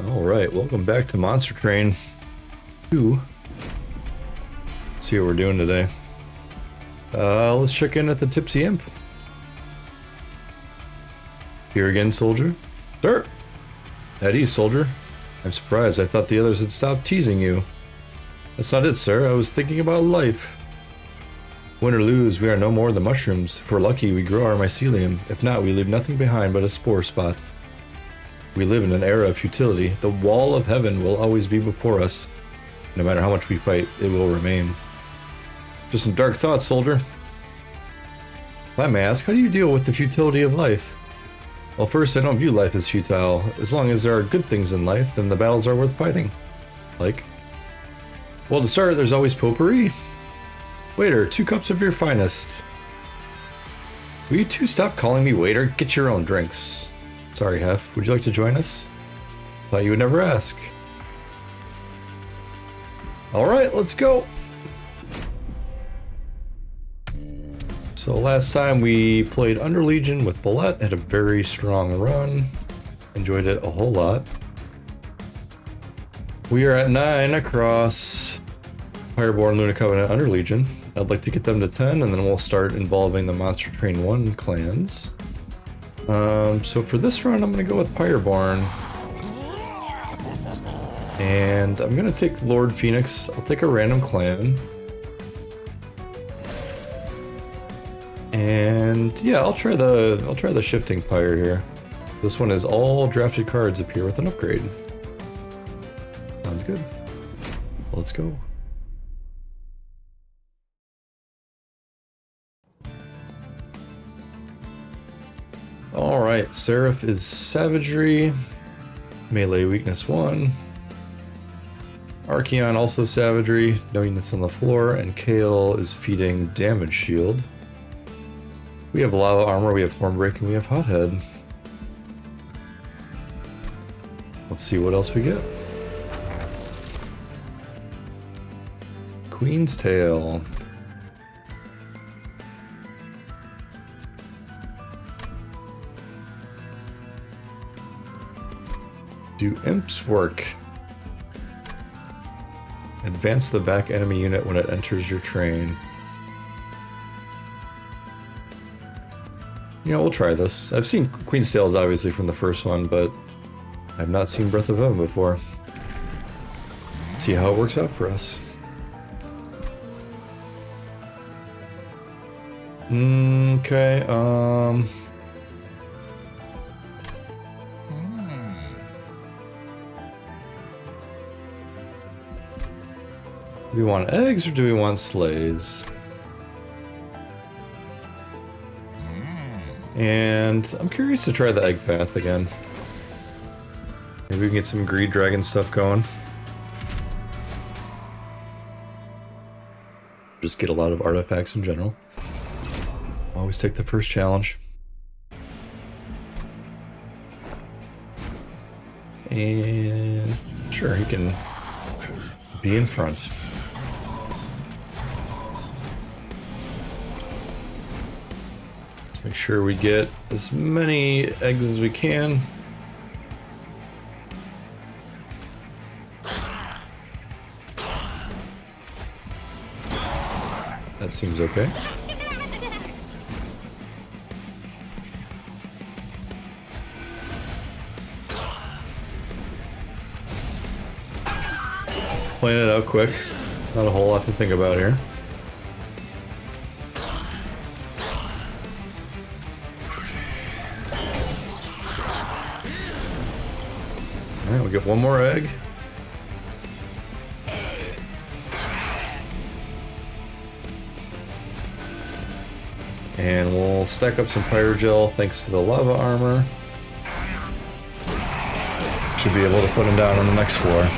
Alright, welcome back to Monster Train 2. See what we're doing today. Let's check in at the Tipsy Imp. Here again, soldier. Sir! At ease, soldier. I'm surprised. I thought the others had stopped teasing you. That's not it, sir. I was thinking about life. Win or lose, we are no more than mushrooms. If we're lucky, we grow our mycelium. If not, we leave nothing behind but a spore spot. We live in an era of futility. The wall of heaven will always be before us. No matter how much we fight, it will remain. Just some dark thoughts, soldier. If I may ask, how do you deal with the futility of life? Well, first, I don't view life as futile. As long as there are good things in life, then the battles are worth fighting. Like? Well, to start, there's always potpourri. Waiter, 2 cups of your finest. Will you two stop calling me waiter? Get your own drinks. Sorry, Hef. Would you like to join us? Thought you would never ask. Alright, let's go! So last time we played Under Legion with Bullet, had a very strong run. Enjoyed it a whole lot. We are at 9 across Fireborn, Luna Covenant, Under Legion. I'd like to get them to 10, and then we'll start involving the Monster Train 1 clans. So for this run, I'm going to go with Pyreborn. And I'm going to take Lord Fenix. I'll take a random clan. And yeah, I'll try the shifting pyre here. This one is all drafted cards appear with an upgrade. Sounds good. Let's go. Alright, Seraph is Savagery, Melee Weakness 1. Archeon also Savagery, no units on the floor, and Kale is feeding Damage Shield. We have Lava Armor, we have Hornbreak, and we have Hothead. Let's see what else we get. Queen's Tail. Do imps work? Advance the back enemy unit when it enters your train. You know, we'll try this. I've seen Queen's Tales obviously from the first one, but I've not seen Breath of Heaven before. See how it works out for us. Okay, do we want eggs or do we want sleighs? And I'm curious to try the egg path again. Maybe we can get some greed dragon stuff going. Just get a lot of artifacts in general. Always take the first challenge. And sure, he can be in front. Make sure we get as many eggs as we can. That seems okay. Playing it out quick. Not a whole lot to think about here. Alright, we get one more egg. And we'll stack up some Pyregel thanks to the lava armor. Should be able to put him down on the next floor.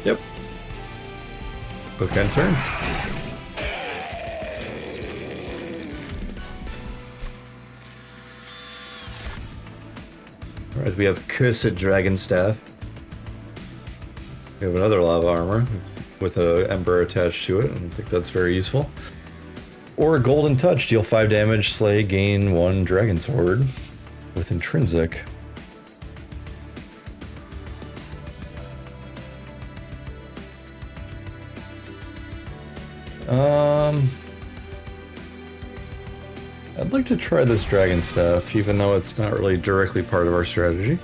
Yep. Bookend turn. Alright, we have Cursed Dragon Staff. We have another lava armor with an ember attached to it. I think that's very useful. Or a Golden Touch, deal 5 damage, slay, gain 1 Dragon Sword. with intrinsic. I'd like to try this dragon staff, even though it's not really directly part of our strategy.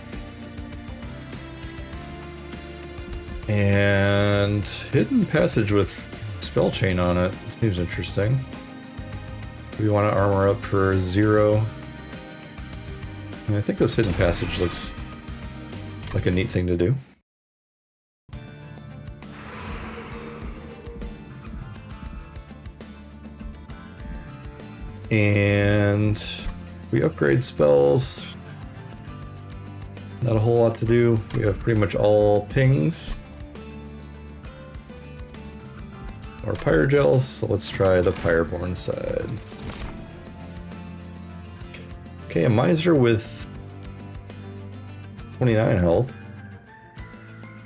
And hidden passage with spell chain on it seems interesting. We want to armor up for 0. And I think this hidden passage looks like a neat thing to do. And we upgrade spells. Not a whole lot to do. We have pretty much all pings. Or Pyregels, so let's try the Pyreborn side. Okay, a Miser with 29 health.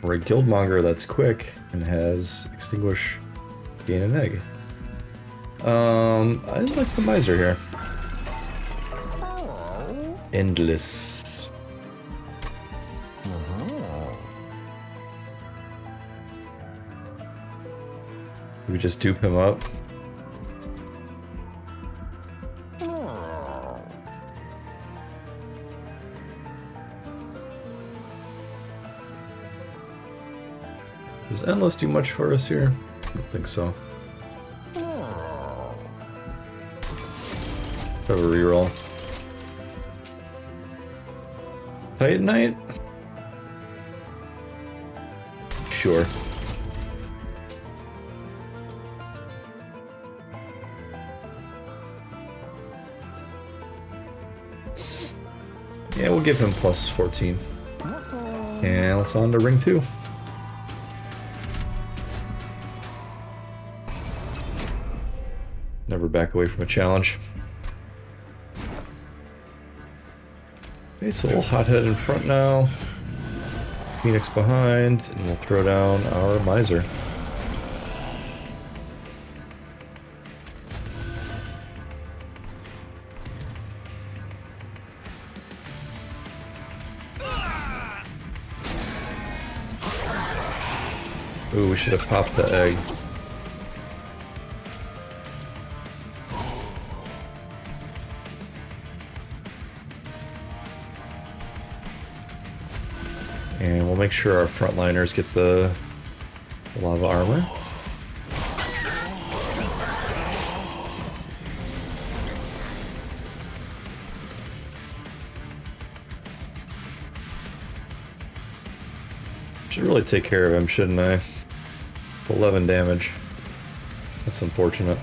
Or a Guildmonger that's quick and has Extinguish, gain an egg. I like the Miser here. Endless. We just dupe him up. Does Endless do much for us here? I don't think so. Have a reroll. Titanite? Sure. Yeah, we'll give him plus 14. And let's on to ring 2. Never back away from a challenge. Okay, so we'll hothead in front now. Fenix behind, and we'll throw down our Miser. Ooh, we should have popped the egg. And we'll make sure our frontliners get the lava armor. Should really take care of him, shouldn't I? 11 damage. That's unfortunate.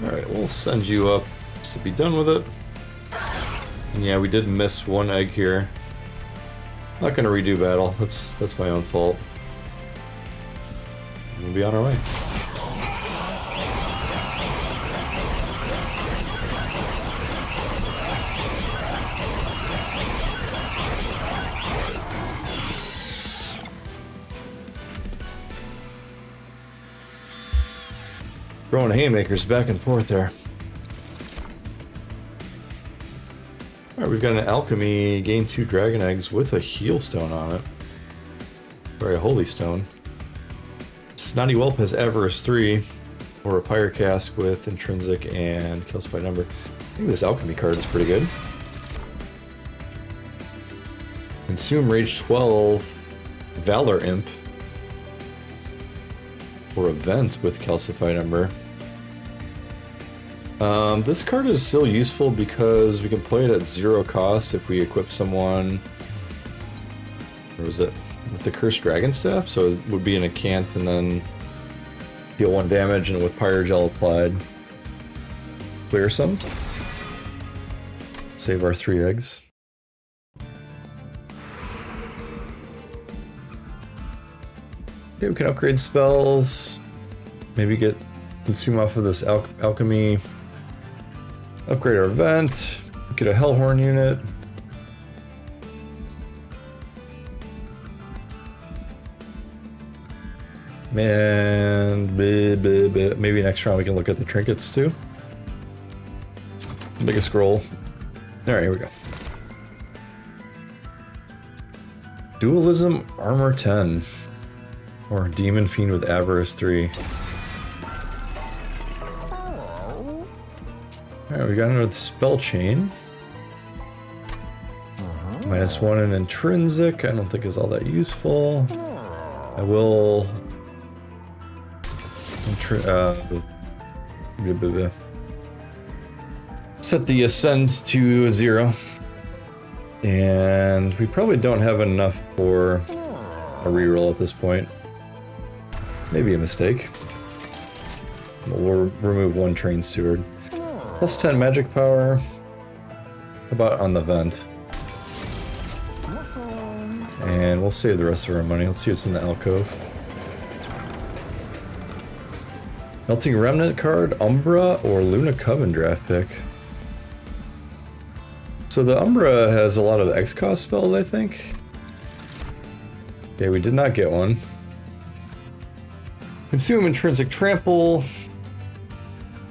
Alright, we'll send you up to be done with it. And yeah, we did miss one egg here. Not gonna redo battle. That's my own fault. We'll be on our way. Throwing haymakers back and forth there. Alright, we've got an alchemy, gain 2 dragon eggs with a heal stone on it. Or a holy stone. Snotty Whelp has Avarice 3, or a Pyre Cask with intrinsic and kills by number. I think this alchemy card is pretty good. Consume Rage 12, Valor Imp, or Event with Calcify number. This card is still useful because we can play it at 0 cost if we equip someone. Or was it? With the Cursed Dragon Staff, so it would be in a cant and then deal 1 damage, and with Pyregel applied, clear some. Save our 3 eggs. Okay, we can upgrade spells. Maybe get consume off of this alchemy. Upgrade our event. get a Hellhorn unit. And maybe next round we can look at the trinkets too. Make a scroll. Alright, here we go. Dualism Armor 10. Or Demon Fiend with Avarice 3. Alright, we got another spell chain. -1 in intrinsic, I don't think is all that useful. I will set the ascend to 0. And we probably don't have enough for a reroll at this point. Maybe a mistake. We'll remove 1 train steward. +10 magic power. How about on the vent? And we'll save the rest of our money. Let's see what's in the alcove. Melting Remnant card, Umbra, or Luna Coven draft pick. So the Umbra has a lot of X-cost spells, I think. Okay, we did not get one. Consume Intrinsic Trample.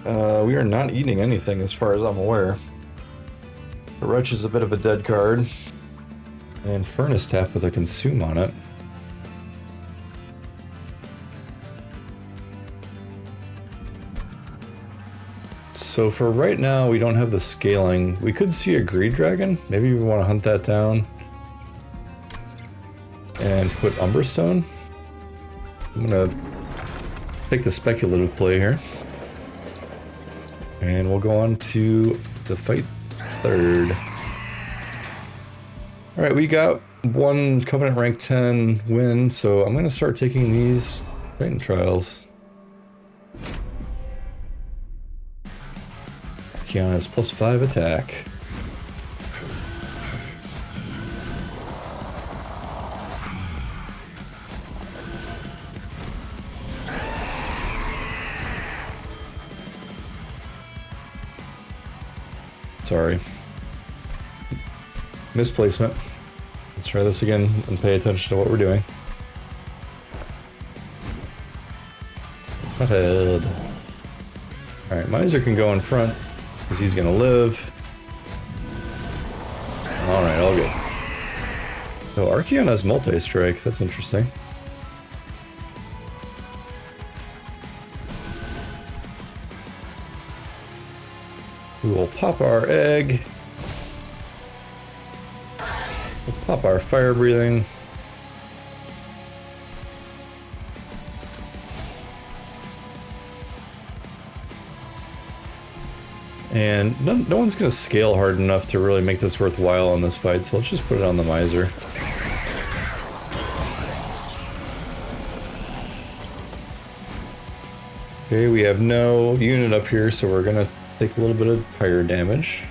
We are not eating anything as far as I'm aware. The Wretch is a bit of a dead card. And Furnace Tap with a Consume on it. So for right now, we don't have the scaling. We could see a Greed Dragon. Maybe we want to hunt that down. And put Umberstone. I'm gonna take the speculative play here. And we'll go on to the fight third. Alright, we got 1 Covenant rank 10 win, so I'm gonna start taking these Titan trials. Kiana's +5 attack. Sorry. Misplacement. Let's try this again and pay attention to what we're doing. Ahead. Alright, Miser can go in front, because he's gonna live. Alright, all good. Oh, Archeon has multi-strike, that's interesting. We will pop our egg. We'll pop our fire breathing. And no one's going to scale hard enough to really make this worthwhile in this fight, so let's just put it on the Miser. Okay, we have no unit up here, so we're going to take a little bit of pyre damage.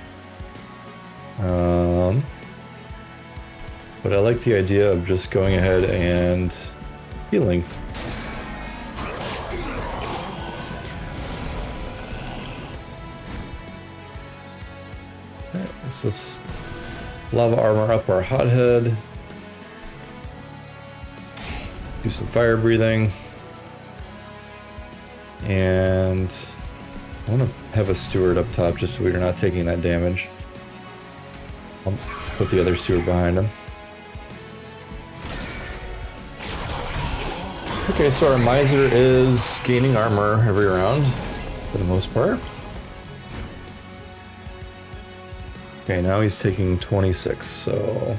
But I like the idea of just going ahead and healing. Let's just lava armor up our hothead. Do some fire breathing. And I want to have a steward up top just so we're not taking that damage. I'll put the other steward behind him. Okay, so our Miser is gaining armor every round, for the most part. Okay, now he's taking 26, so...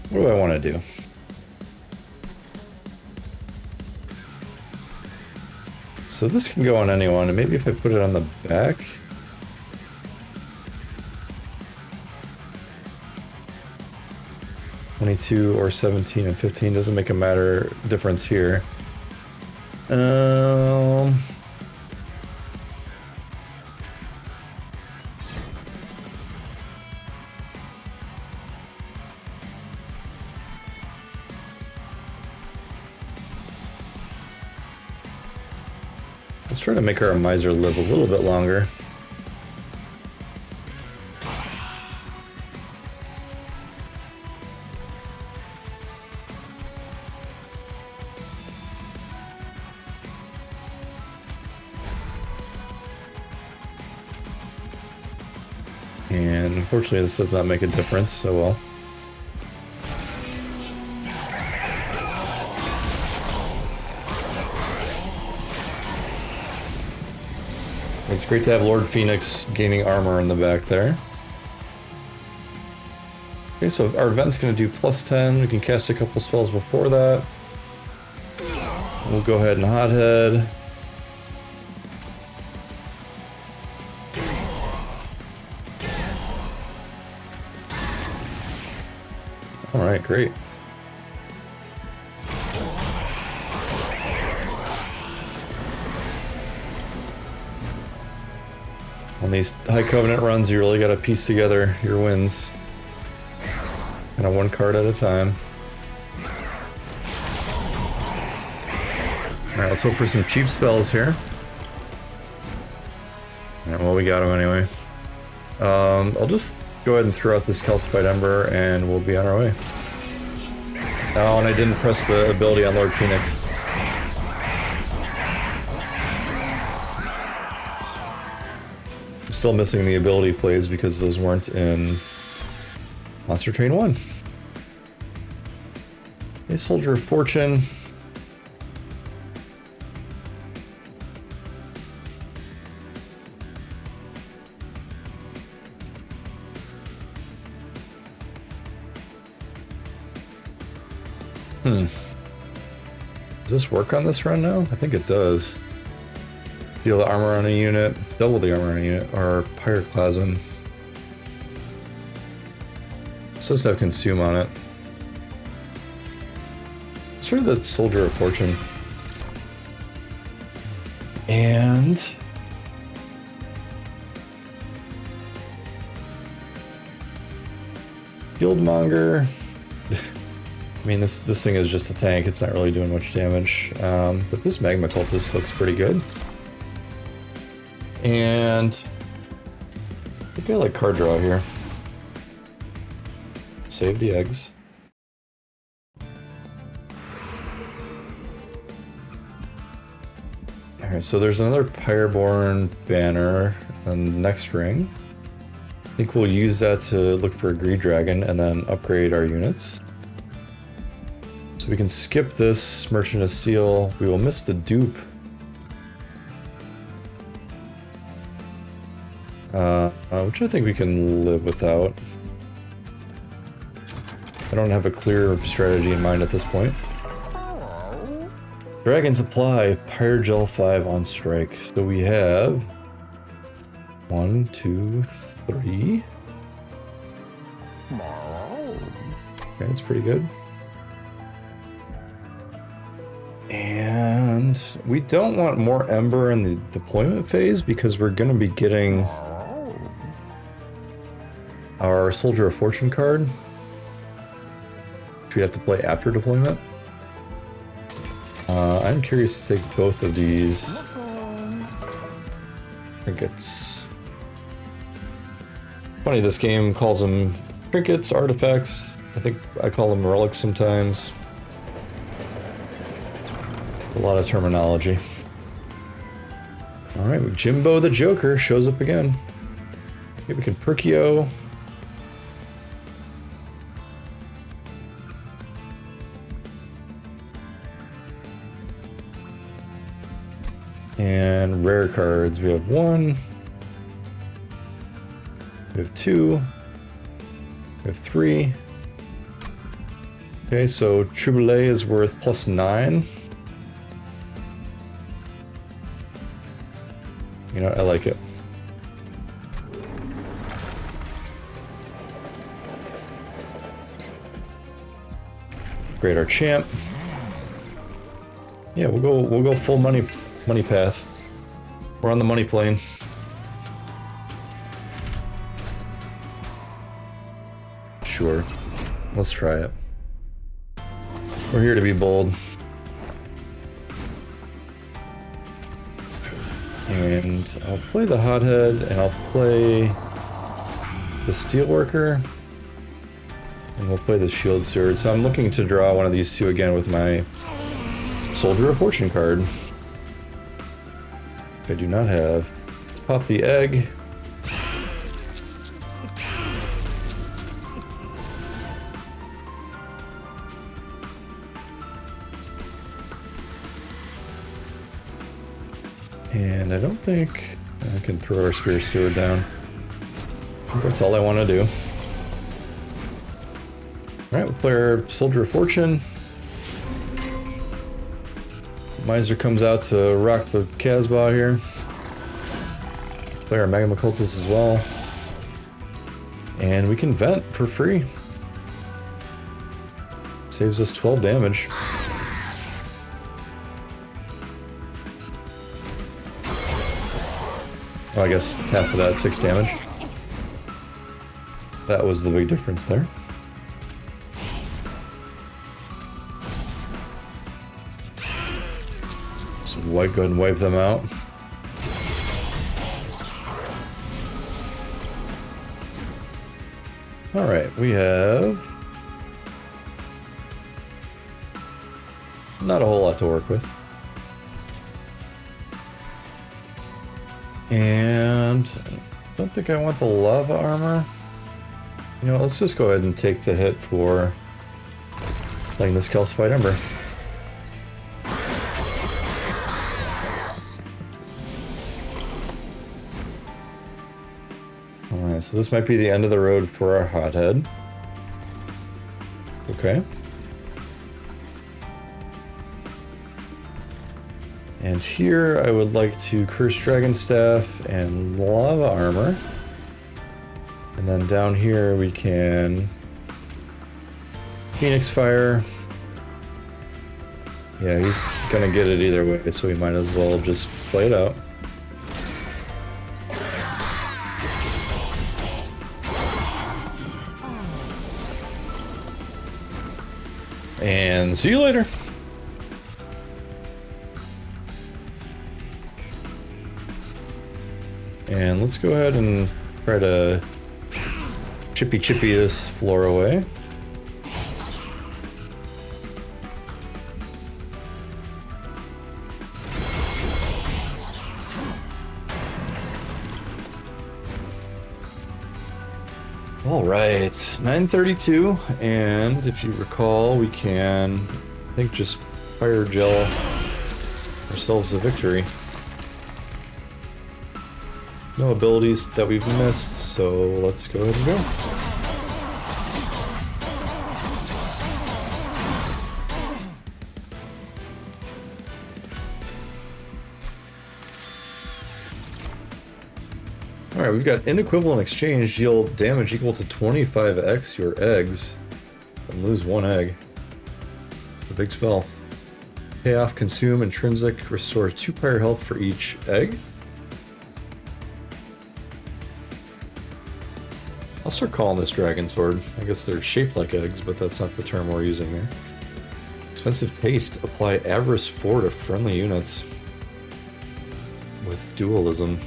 What do I want to do? So this can go on anyone, and maybe if I put it on the back... ...22 or 17 and 15 doesn't make a matter difference here. Let's try to make our miser live a little bit longer. And unfortunately this does not make a difference, so well. It's great to have Lord Fenix gaining armor in the back there. Okay, so if our event's going to do +10, we can cast a couple spells before that. We'll go ahead and hothead. Alright, great. On these High Covenant runs, you really gotta piece together your wins. Kind of one card at a time. Alright, let's hope for some cheap spells here. Alright, well, we got them anyway. I'll just go ahead and throw out this Calcified Ember and we'll be on our way. Oh, and I didn't press the ability on Lord Fenix. Still missing the ability plays because those weren't in Monster Train 1. Okay, Soldier of Fortune. Does this work on this run now? I think it does. Deal the armor on a unit, double the armor on a unit, or Pyroclasm. This does no consume on it. Let's try the Soldier of Fortune. And Guildmonger. I mean, this thing is just a tank. It's not really doing much damage. But this Magma Cultist looks pretty good. And I think I like card draw here. Save the eggs. Alright, so there's another Pyreborn banner on the next ring. I think we'll use that to look for a Greed Dragon and then upgrade our units. So we can skip this Merchant of Steel. We will miss the dupe. Which I think we can live without. I don't have a clear strategy in mind at this point. Dragon Supply, Pyregel 5 on strike. So we have 1, 2, 3. Okay, that's pretty good. And we don't want more Ember in the deployment phase because we're going to be getting our Soldier of Fortune card, which we have to play after deployment. I'm curious to take both of these. I think it's funny, this game calls them trinkets, artifacts. I think I call them relics sometimes. A lot of terminology. Alright, Jimbo the Joker shows up again. Okay, we can Perkio. And rare cards, we have 1. We have 2. We have 3. Okay, so Troubalet is worth +9. You know, I like it. Upgrade our champ. Yeah, we'll go full money path. We're on the money plane. Sure. Let's try it. We're here to be bold. And I'll play the hothead, and I'll play the steelworker, and we'll play the shield steward. So I'm looking to draw one of these two again with my Soldier of Fortune card, which I do not have. Let's pop the egg. And I don't think I can throw our Spear Steward down. That's all I want to do. Alright, we'll play our Soldier of Fortune. Miser comes out to rock the Casbah here. Play our Magma Cultist as well. And we can vent for free. Saves us 12 damage. Oh, I guess half of that, 6 damage. That was the big difference there. Just go ahead and wipe them out. Alright, we have not a whole lot to work with. And I don't think I want the lava armor. You know what, let's just go ahead and take the hit for playing this Calcified Ember. Alright, so this might be the end of the road for our hothead. Okay. And here I would like to Curse Dragon Staff and Lava Armor. And then down here we can Phoenix Fire. Yeah, he's gonna get it either way, so we might as well just play it out. And see you later. And let's go ahead and try to chippy this floor away. All right, 9:32, and if you recall, we can, I think, just fire gel ourselves a victory. No abilities that we've missed, so let's go ahead and go. Alright, we've got Inequivalent Exchange, deal damage equal to 25x your eggs, and lose 1 egg. A big spell. Pay off, consume, intrinsic, restore 2 pyre health for each egg. I'll start calling this Dragon Sword. I guess they're shaped like eggs, but that's not the term we're using here. Expensive Taste. Apply Avarice 4 to friendly units. With Dualism.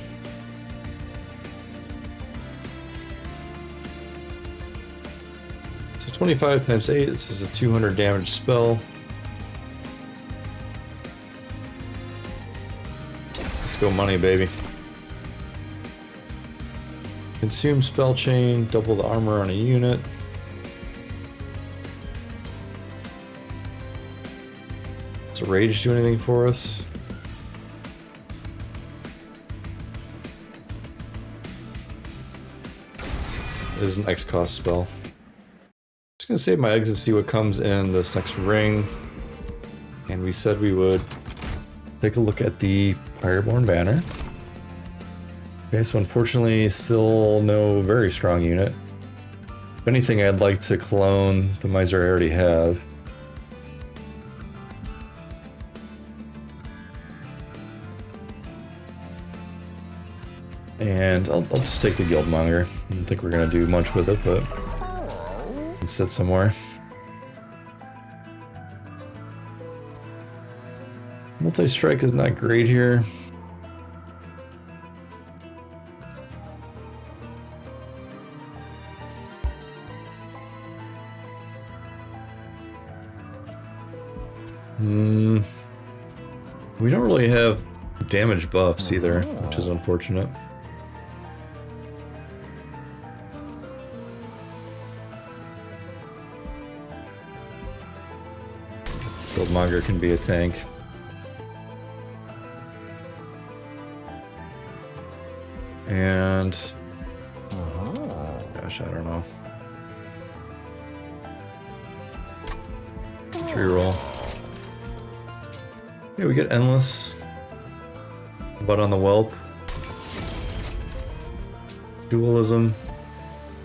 So 25 times 8, this is a 200 damage spell. Let's go money, baby. Consume spell chain, double the armor on a unit. Does Rage do anything for us? It is an X cost spell. Just gonna save my eggs and see what comes in this next ring. And we said we would take a look at the Pyreborn banner. Okay, so unfortunately still no very strong unit. If anything, I'd like to clone the Miser I already have. And I'll just take the Guildmonger. I don't think we're gonna do much with it, but we can sit somewhere. Multi-strike is not great here. We don't really have damage buffs either, which is unfortunate. Guildmonger can be a tank. And... gosh, I don't know. Tree roll. Yeah, we get Endless. Butt on the Whelp. Dualism.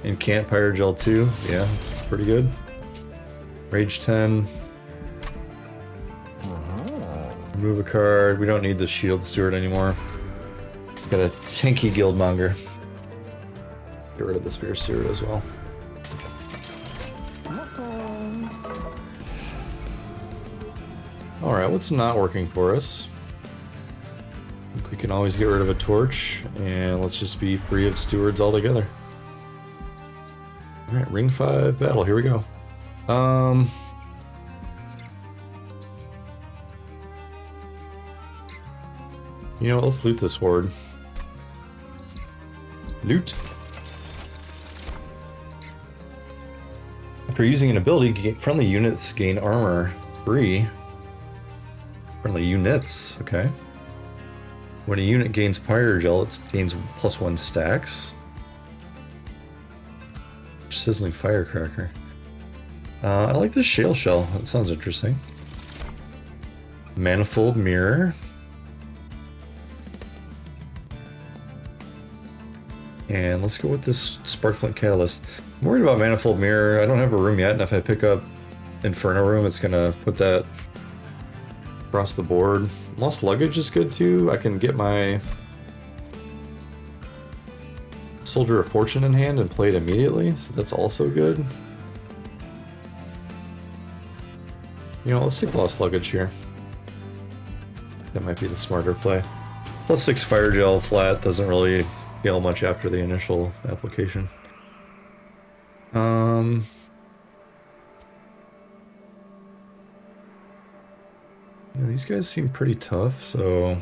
Incant Pyregel 2. Yeah, that's pretty good. Rage 10. Remove a card. We don't need the Shield Steward anymore. Got a tanky Guildmonger. Get rid of the Spear Steward as well. Alright, what's not working for us? I think we can always get rid of a torch, and let's just be free of stewards altogether. Alright, Ring 5 battle, here we go. You know what, let's loot this horde. Loot. After using an ability, friendly units gain armor free. Friendly units, okay. When a unit gains Pyregel, it gains +1 stacks. Sizzling Firecracker. I like this Shale Shell, that sounds interesting. Manifold Mirror. And let's go with this Sparkflint Catalyst. I'm worried about Manifold Mirror. I don't have a room yet, and if I pick up Inferno Room, it's gonna put that across the board. Lost Luggage is good too. I can get my Soldier of Fortune in hand and play it immediately, so that's also good. You know, let's take Lost Luggage here. That might be the smarter play. +6 Firegel flat doesn't really scale much after the initial application. Yeah, these guys seem pretty tough, so I'm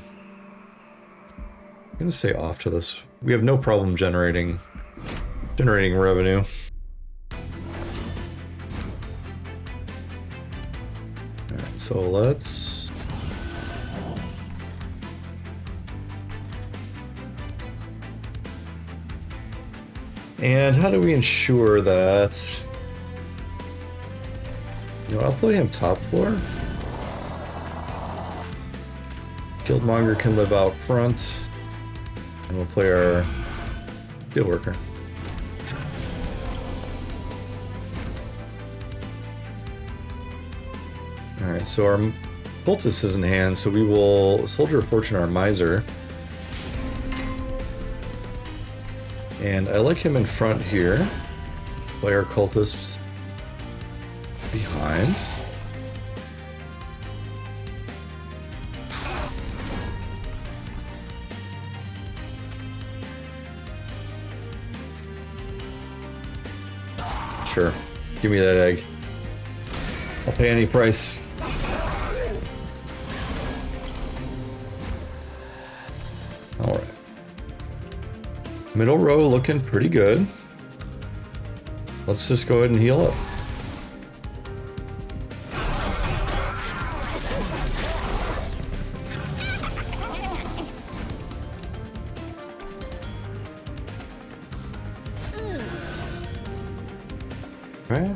gonna say off to this. We have no problem generating revenue. Alright, so let's and how do we ensure that, you know, I'll play him top floor. Guildmonger can live out front, and we'll play our Steelworker. Alright, so our Poultice is in hand, so we will Soldier of Fortune our Miser. And I like him in front here. Play our Cultists behind. Sure. Give me that egg. I'll pay any price. Alright. Middle row looking pretty good. Let's just go ahead and heal up. Okay.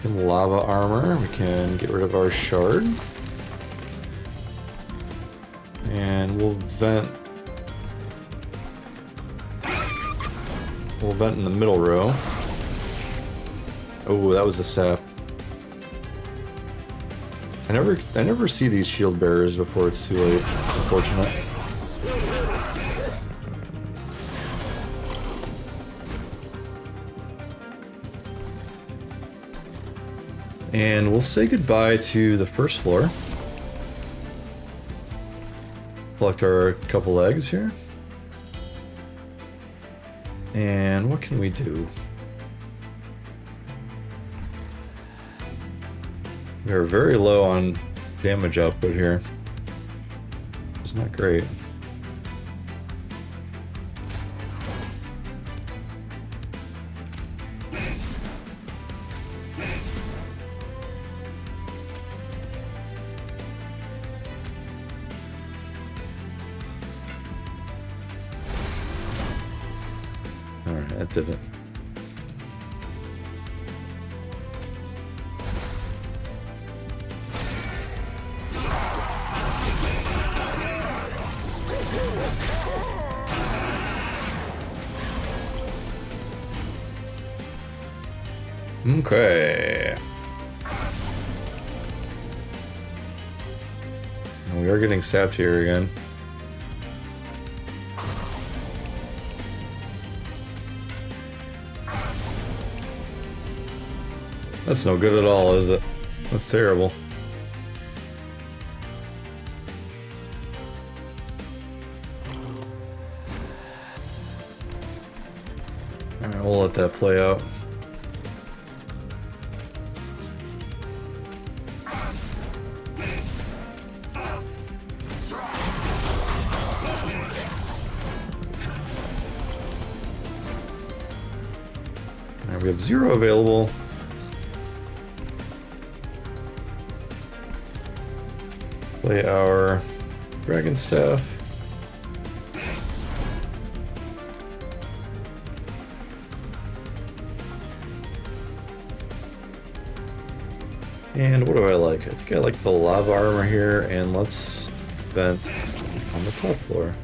In lava armor, we can get rid of our shard. And we'll vent. We'll vent in the middle row. Oh, that was a sap. I never see these shield bearers before it's too late, unfortunate. And we'll say goodbye to the first floor. Collect our couple eggs here. And what can we do? We are very low on damage output here. It's not great. Alright, that did it. Okay. We are getting sapped here again. That's no good at all, is it? That's terrible. Alright, we'll let that play out. We have 0 available. Play our dragon staff. And what do I like? I think I like the lava armor here, and let's vent on the top floor.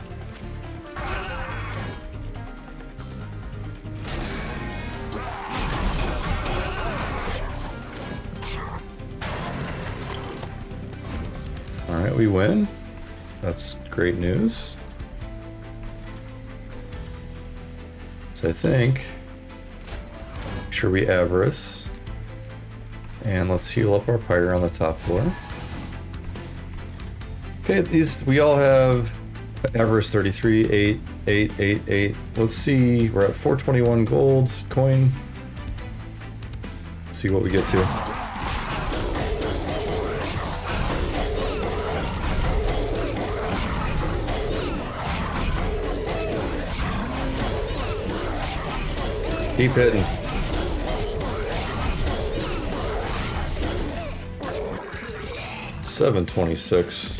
Alright, we win. That's great news. So I think, make sure we avarice. And let's heal up our pyre on the top floor. Okay, these, we all have avarice 33, 8, 8, 8, 8. Let's see, we're at 421 gold coin. Let's see what we get to. Keep hitting. $726.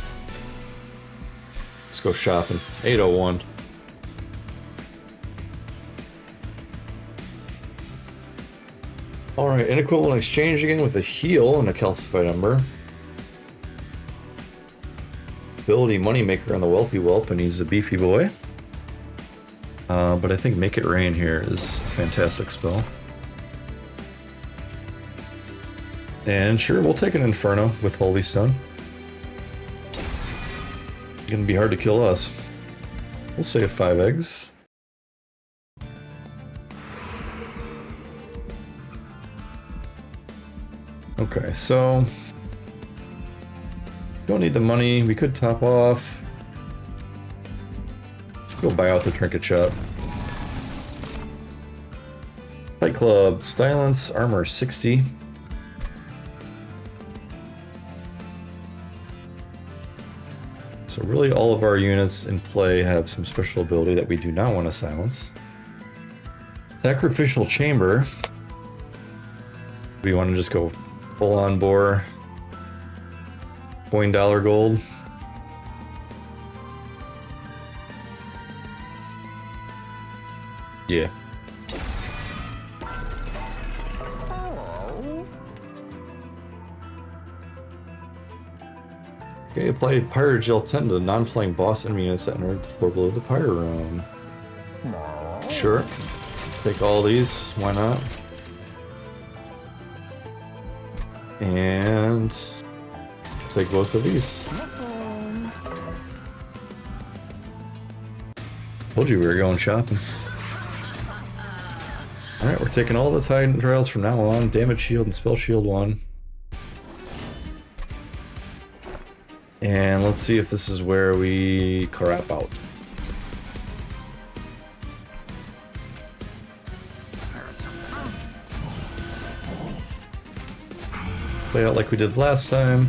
Let's go shopping. 801. Alright, an equivalent exchange again with a heal and a calcified ember. Ability moneymaker on the Whelpy Whelp, and he's a beefy boy. But I think Make It Rain here is a fantastic spell. And sure, we'll take an Inferno with Holy Stone. Gonna be hard to kill us. We'll save 5 eggs. Okay, so don't need the money. We could top off. Go buy out the trinket shop. Fight Club, Silence, Armor 60. So really all of our units in play have some special ability that we do not want to silence. Sacrificial Chamber. We want to just go full on bore. Coin dollar gold. Yeah. Okay, apply Pyregelly 10 to non-flying boss enemy units that enter the floor below the pyre room. Sure. Take all these, why not? And take both of these. Told you we were going shopping. Alright, we're taking all the Titan Trials from now on. Damage Shield and Spell Shield 1. And let's see if this is where we crap out. Play out like we did last time.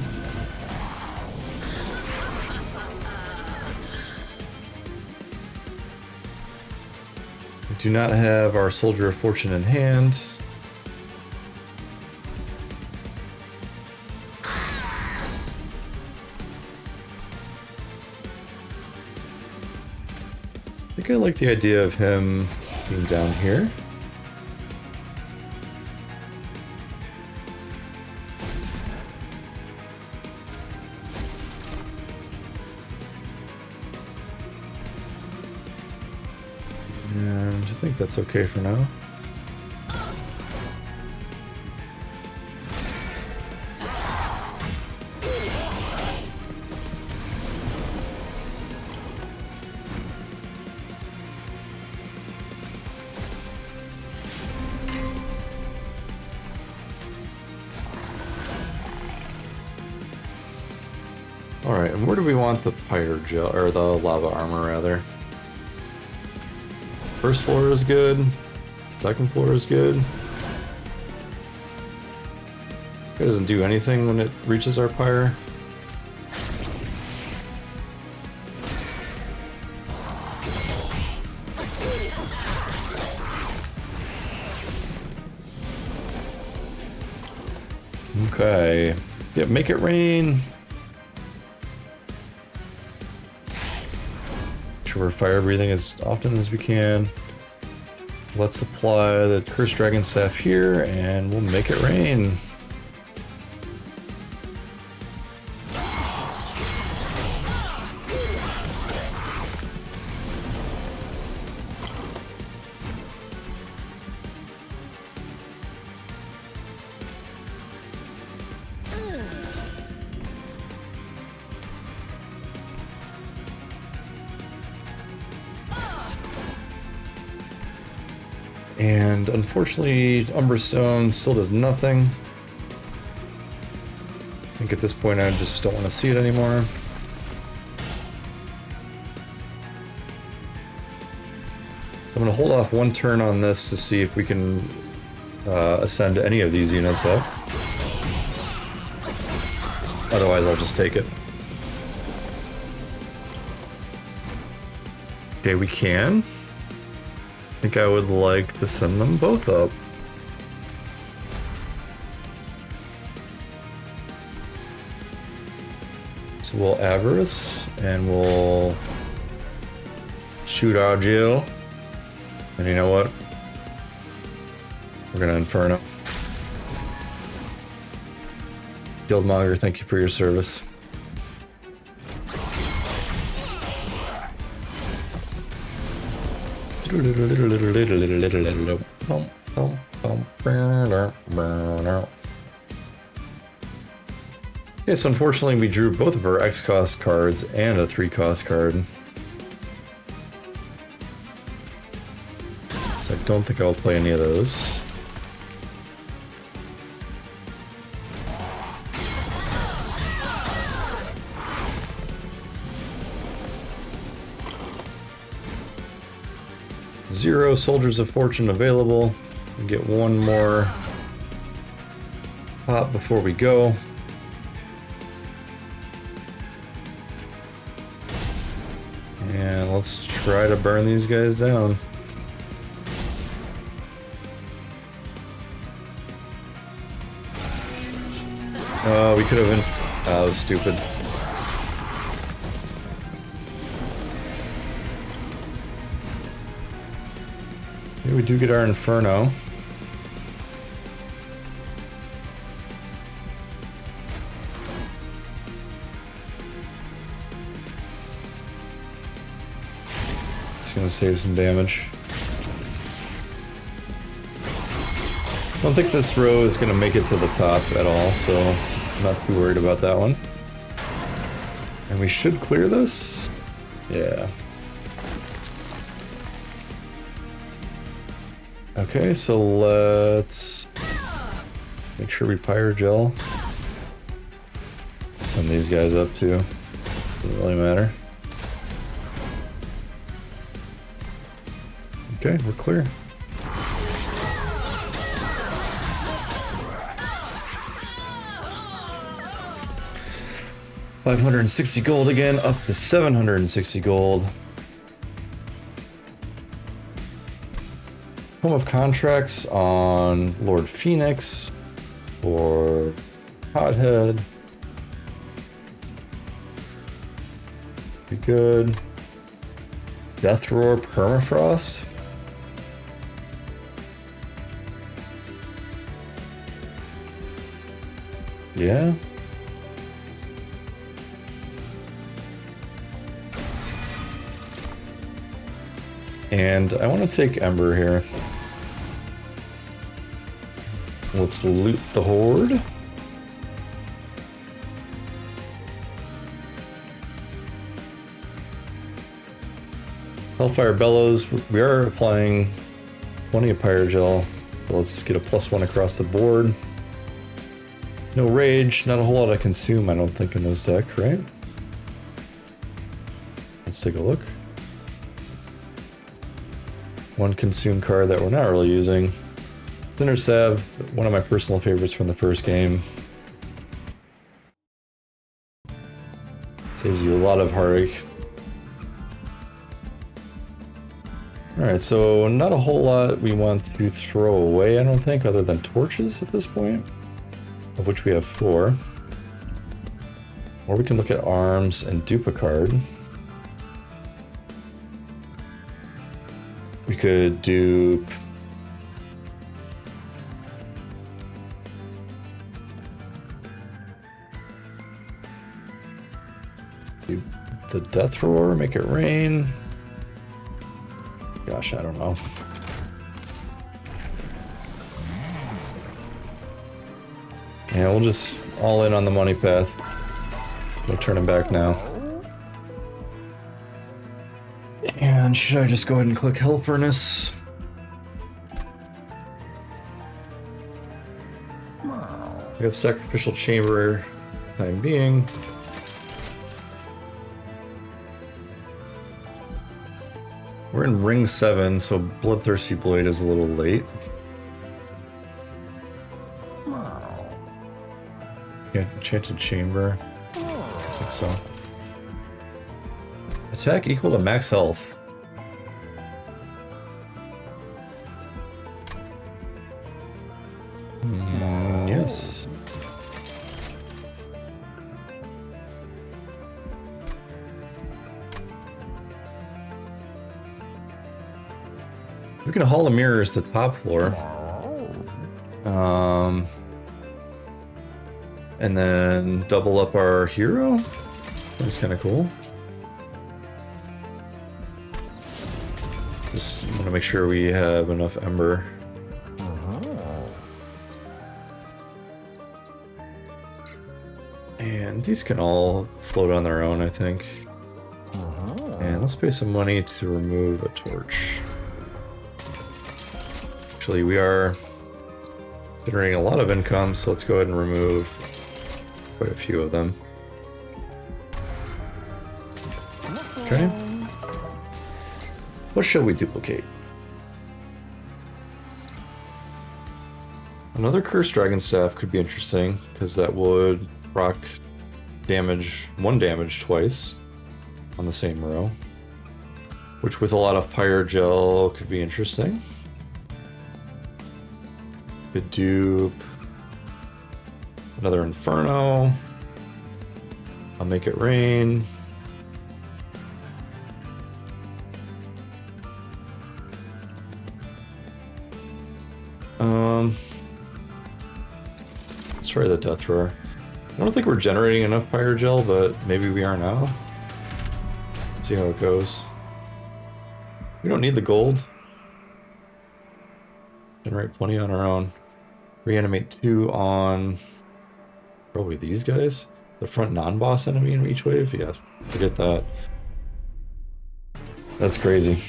do not have our Soldier of Fortune in hand. I think I like the idea of him being down here. And I think that's okay for now. Alright, and where do we want the Pyregelly, or the lava armor rather? First floor is good. Second floor is good. It doesn't do anything when it reaches our pyre. Okay. Yeah, make it rain. Sure we're fire breathing as often as we can. Let's apply the Cursed Dragon Staff here and we'll make it rain. And unfortunately, Umberstone still does nothing. I think at this point I just don't want to see it anymore. I'm going to hold off one turn on this to see if we can ascend any of these units up. Otherwise I'll just take it. Okay, we can. I think I would like to send them both up. So we'll Avarice, and we'll shoot our Jill. And you know what? We're gonna Inferno. Guildmonger, thank you for your service. Okay, so unfortunately we drew both of our X cost cards and a 3 cost card. So I don't think I'll play any of those. Zero Soldiers of Fortune available. We get one more pop before we go. And let's try to burn these guys down. Oh, we could have been... Oh, that was stupid. Here we do get our Inferno. It's gonna save some damage. I don't think this row is gonna make it to the top at all, so I'm not too worried about that one. And we should clear this? Yeah. Okay, so let's make sure we Pyregel. Send these guys up too. Doesn't really matter. Okay, we're clear. $560 gold again, up to $760 gold. Home of Contracts on Lord Fenix or Hothead. Be good. Death Roar Permafrost. Yeah. And I want to take Ember here. Let's loot the Horde. Hellfire Bellows. We are applying plenty of Pyregel. So let's get a +1 across the board. No Rage, not a whole lot of Consume, I don't think, in this deck, right? Let's take a look. One Consume card that we're not really using. Thinner Salve, one of my personal favorites from the first game. Saves you a lot of heartache. Alright, so not a whole lot we want to throw away, I don't think, other than torches at this point, of which we have 4. Or we can look at arms and dupe a card. We could dupe the Death Roar, make it rain. Gosh, I don't know. Yeah, we'll just all in on the money path. No turning back now. And should I just go ahead and click Hell Furnace? We have Sacrificial Chamber, time being. We're in ring 7, so Bloodthirsty Blade is a little late. Yeah, Enchanted Chamber. I think so. Attack equal to max health. Yes. We can Hall of Mirrors the top floor. And then double up our hero. That's kind of cool. Just want to make sure we have enough Ember. And these can all float on their own, I think. And let's pay some money to remove a torch. Actually, we are generating a lot of income, so let's go ahead and remove quite a few of them. Okay. What shall we duplicate? Another Cursed Dragon Staff could be interesting, because that would proc damage, 1 damage twice on the same row. Which with a lot of Pyregel could be interesting. Could dupe another Inferno. I'll make it rain. Let's try the Death Roar. I don't think we're generating enough Pyregel, but maybe we are now. Let's see how it goes. We don't need the gold. Generate plenty on our own. Reanimate 2 on probably these guys. The front non-boss enemy in each wave? Yeah, forget that. That's crazy.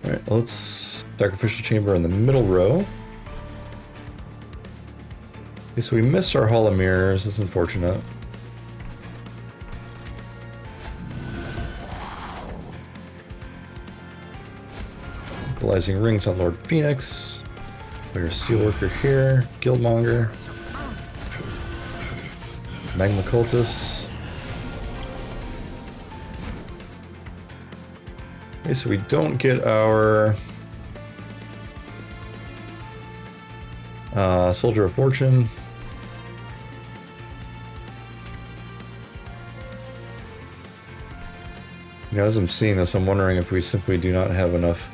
Alright, let's Sacrificial Chamber in the middle row. Okay, so we missed our Hall of Mirrors. That's unfortunate. Equalizing rings on Lord Fenix. We're Steelworker here. Guildmonger. Magma Cultist. Okay, so we don't get our Soldier of Fortune. You know, as I'm seeing this, I'm wondering if we simply do not have enough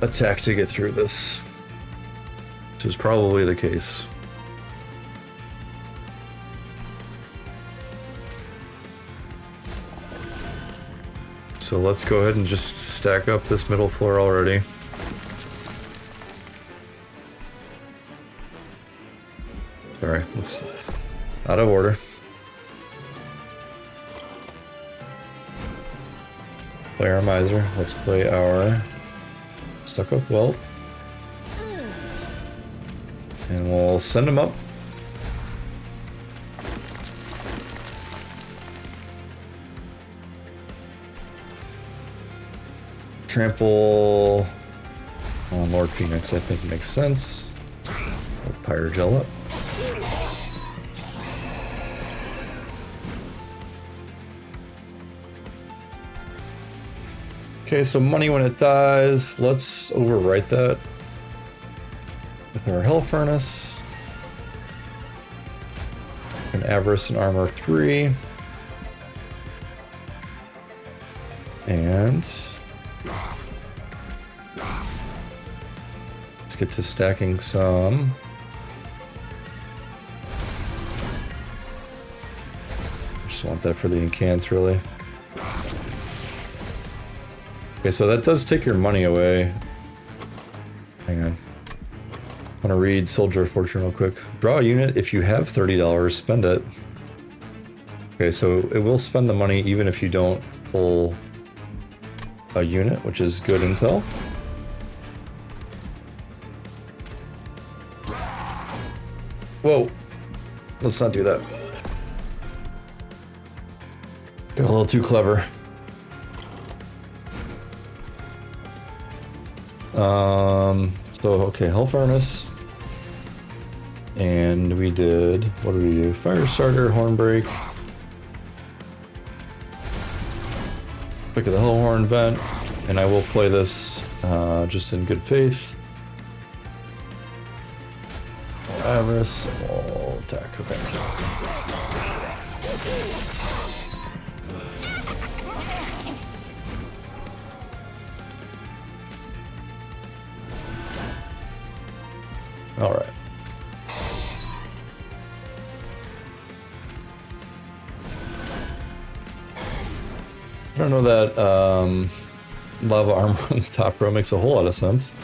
attack to get through this. Which is probably the case. So let's go ahead and just stack up this middle floor already. Sorry, it's out of order. Play our miser. Let's play our stuck-up welt. And we'll send him up. Trample on Lord Fenix, I think makes sense. Pyregelly up. Okay, so money when it dies. Let's overwrite that with our Hell Furnace. An Avarice and Armor 3. And let's get to stacking some. Just want that for the incants, really. Okay, so that does take your money away. Hang on. I want to read Soldier of Fortune real quick. Draw a unit. If you have $30, spend it. Okay, so it will spend the money even if you don't pull a unit, which is good intel. Whoa. Let's not do that. Got a little too clever. So, okay, Hell Furnace. And we did, what did we do? Fire Starter, Hornbreak. Pick of the Hellhorn Vent. And I will play this just in good faith. Avarice, all attack, okay. All right. I don't know that lava armor on the top row makes a whole lot of sense.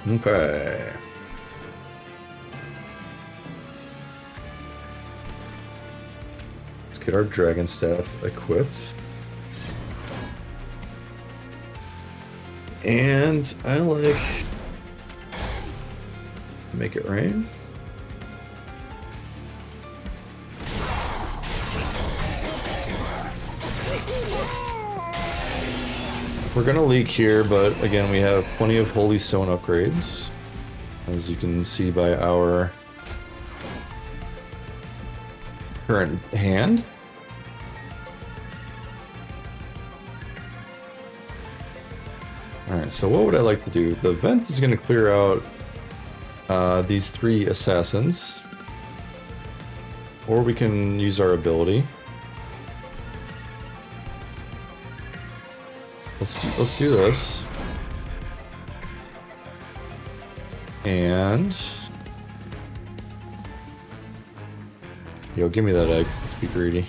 Okay. Let's get our dragon staff equipped. And I like make it rain. We're gonna leak here, but again, we have plenty of holy stone upgrades, as you can see by our current hand. Alright, so what would I like to do? The vent is gonna clear out these 3 assassins, or we can use our ability. Let's do this. And yo, give me that egg. Let's be greedy.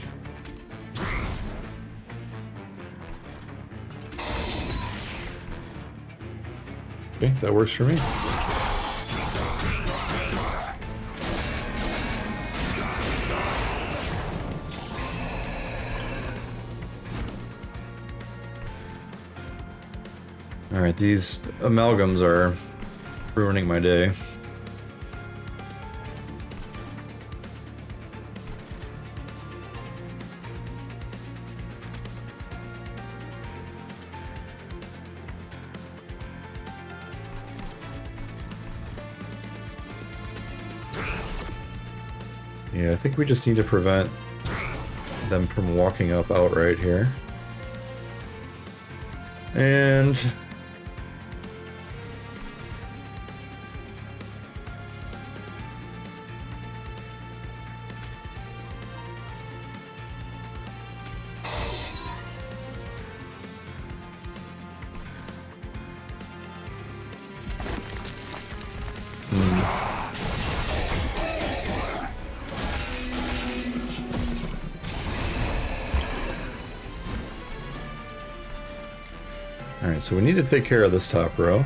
Okay, that works for me. Alright, these amalgams are ruining my day. Yeah, I think we just need to prevent them from walking up outright here. And... Alright, so we need to take care of this top row.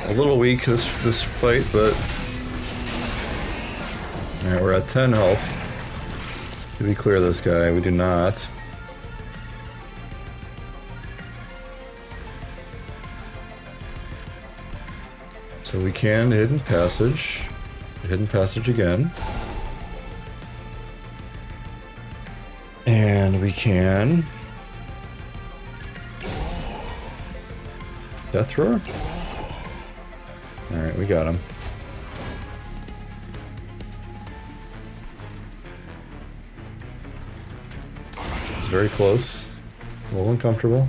A little weak this fight, but alright, we're at 10 health. Did we clear this guy? We do not. So we can hidden passage. Hidden passage again. And we can death thrower. Alright, we got him. It's very close. A little uncomfortable.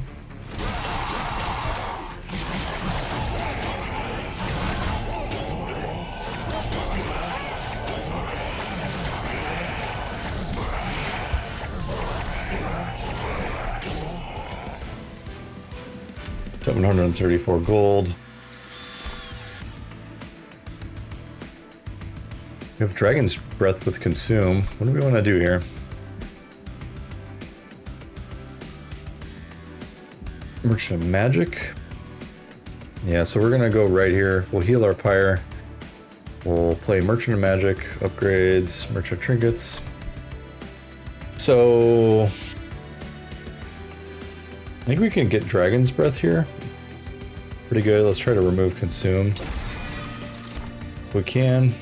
$734 gold. We have Dragon's Breath with Consume. What do we want to do here? Merchant of Magic. Yeah, so we're going to go right here. We'll heal our Pyre. We'll play Merchant of Magic, upgrades, Merchant of Trinkets. So... I think we can get Dragon's Breath here. Pretty good. Let's try to remove Consume. If we can.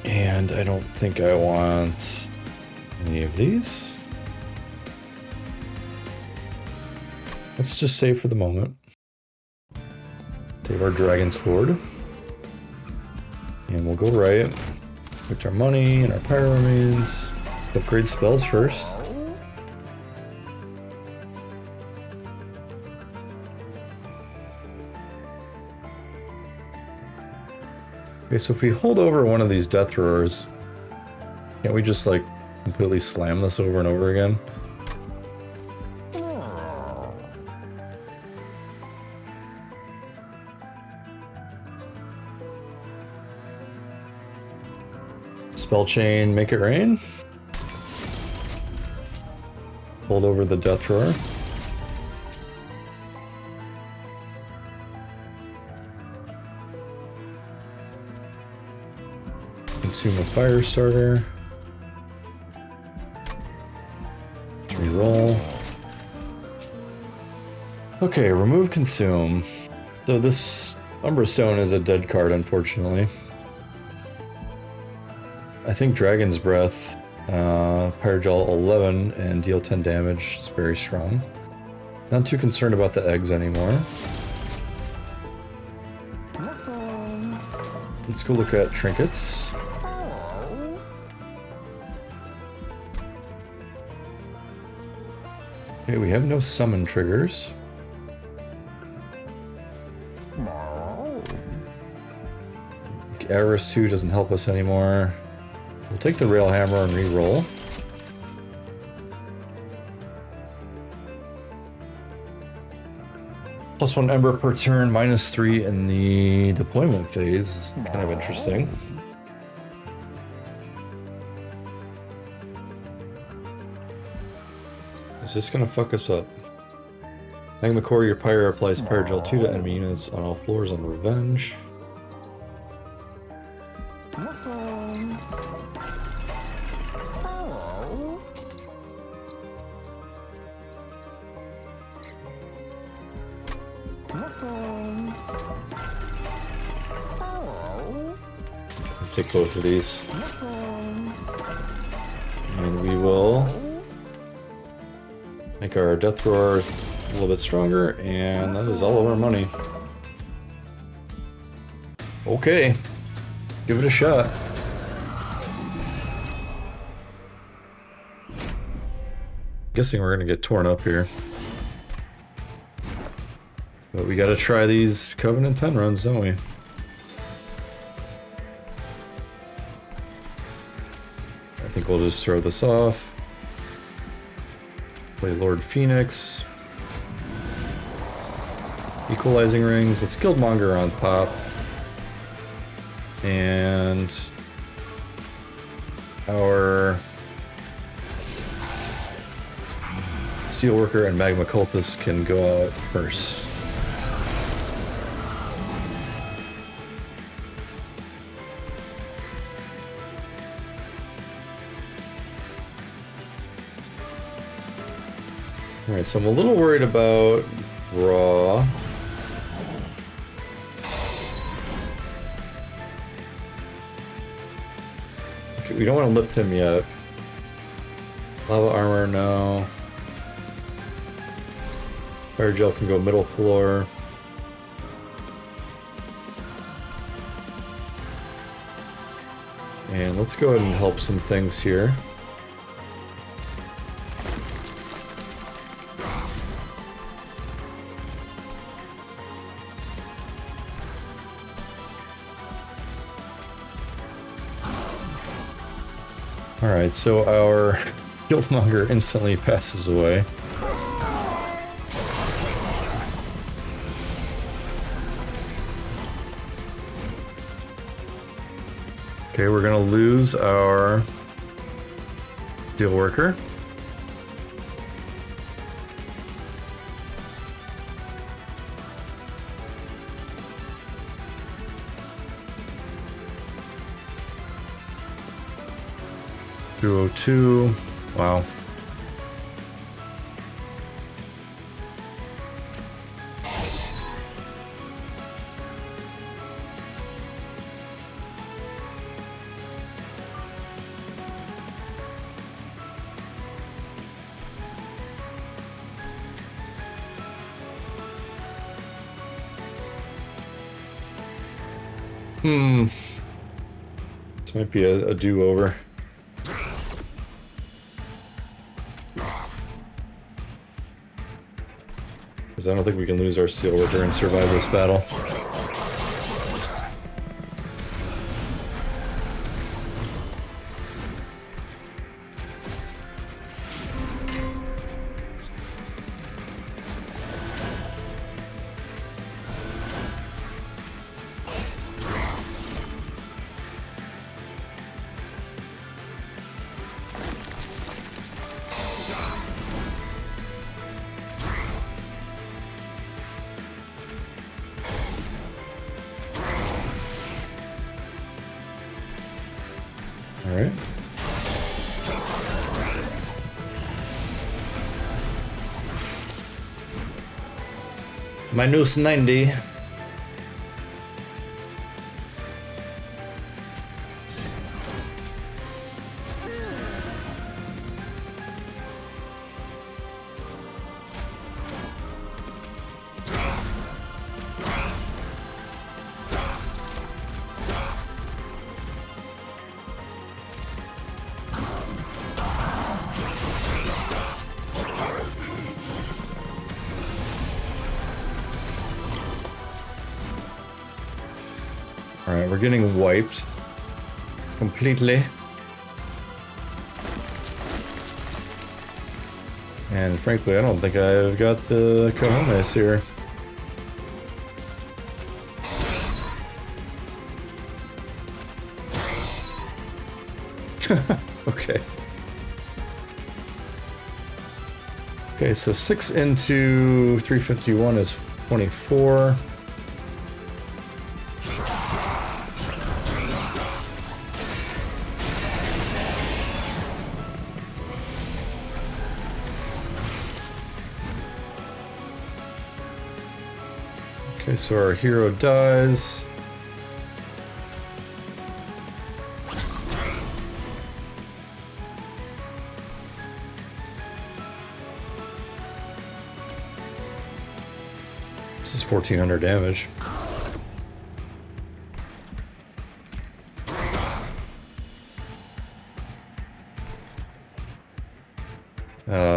And I don't think I want any of these. Let's just save for the moment. Save our Dragon Sword. And we'll go right. Collect our money and our Pyre remains. Upgrade spells first. Okay, so if we hold over one of these death throwers, can't we just like completely slam this over and over again? Spell chain, make it rain. Hold over the death thrower. Consume a fire starter. Reroll. Okay, remove consume. So this Umbra Stone is a dead card, unfortunately. I think Dragon's Breath, Pyregelly 11 and deal 10 damage is very strong. Not too concerned about the eggs anymore. Let's go look at trinkets. Okay, we have no summon triggers. Avarice 2 doesn't help us anymore. We'll take the Rail Hammer and re-roll. +1 Ember per turn, -3 in the deployment phase. Is kind of interesting. Is this gonna fuck us up? Magma Core, your Pyre applies Pyregel 2 to enemy units on all floors on Revenge. Take both of these. And we will make our death drawer a little bit stronger, and that is all of our money. Okay, give it a shot. Guessing we're gonna get torn up here. But we gotta try these Covenant 10 runs, don't we? I think we'll just throw this off. Play Lord Fenix. Equalizing rings. Let's Guildmonger on top. And our Steelworker and Magma Cultist can go out first. Alright, so I'm a little worried about Raw. Okay, we don't want to lift him yet. Lava Armor, no. Fire Gel can go middle floor. And let's go ahead and help some things here. Alright, so our Guildmonger instantly passes away. Okay, we're gonna lose our Steelworker. $202. Wow. This might be a do-over. Because I don't think we can lose our Steelworker and survive this battle. Alright. Minus 90. Alright, we're getting wiped completely. And frankly, I don't think I've got the cojones here. Okay. Okay, so 6 into 351 is 24. Okay, so our hero dies. This is 1400 damage.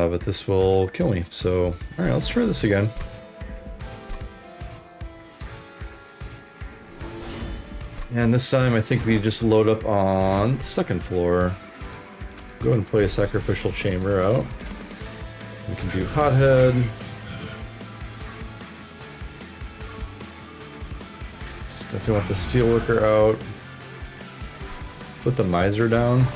But this will kill me, so alright, let's try this again. And this time I think we just load up on the second floor. Go ahead and play a sacrificial chamber out. We can do hothead. Definitely want the steelworker out. Put the miser down.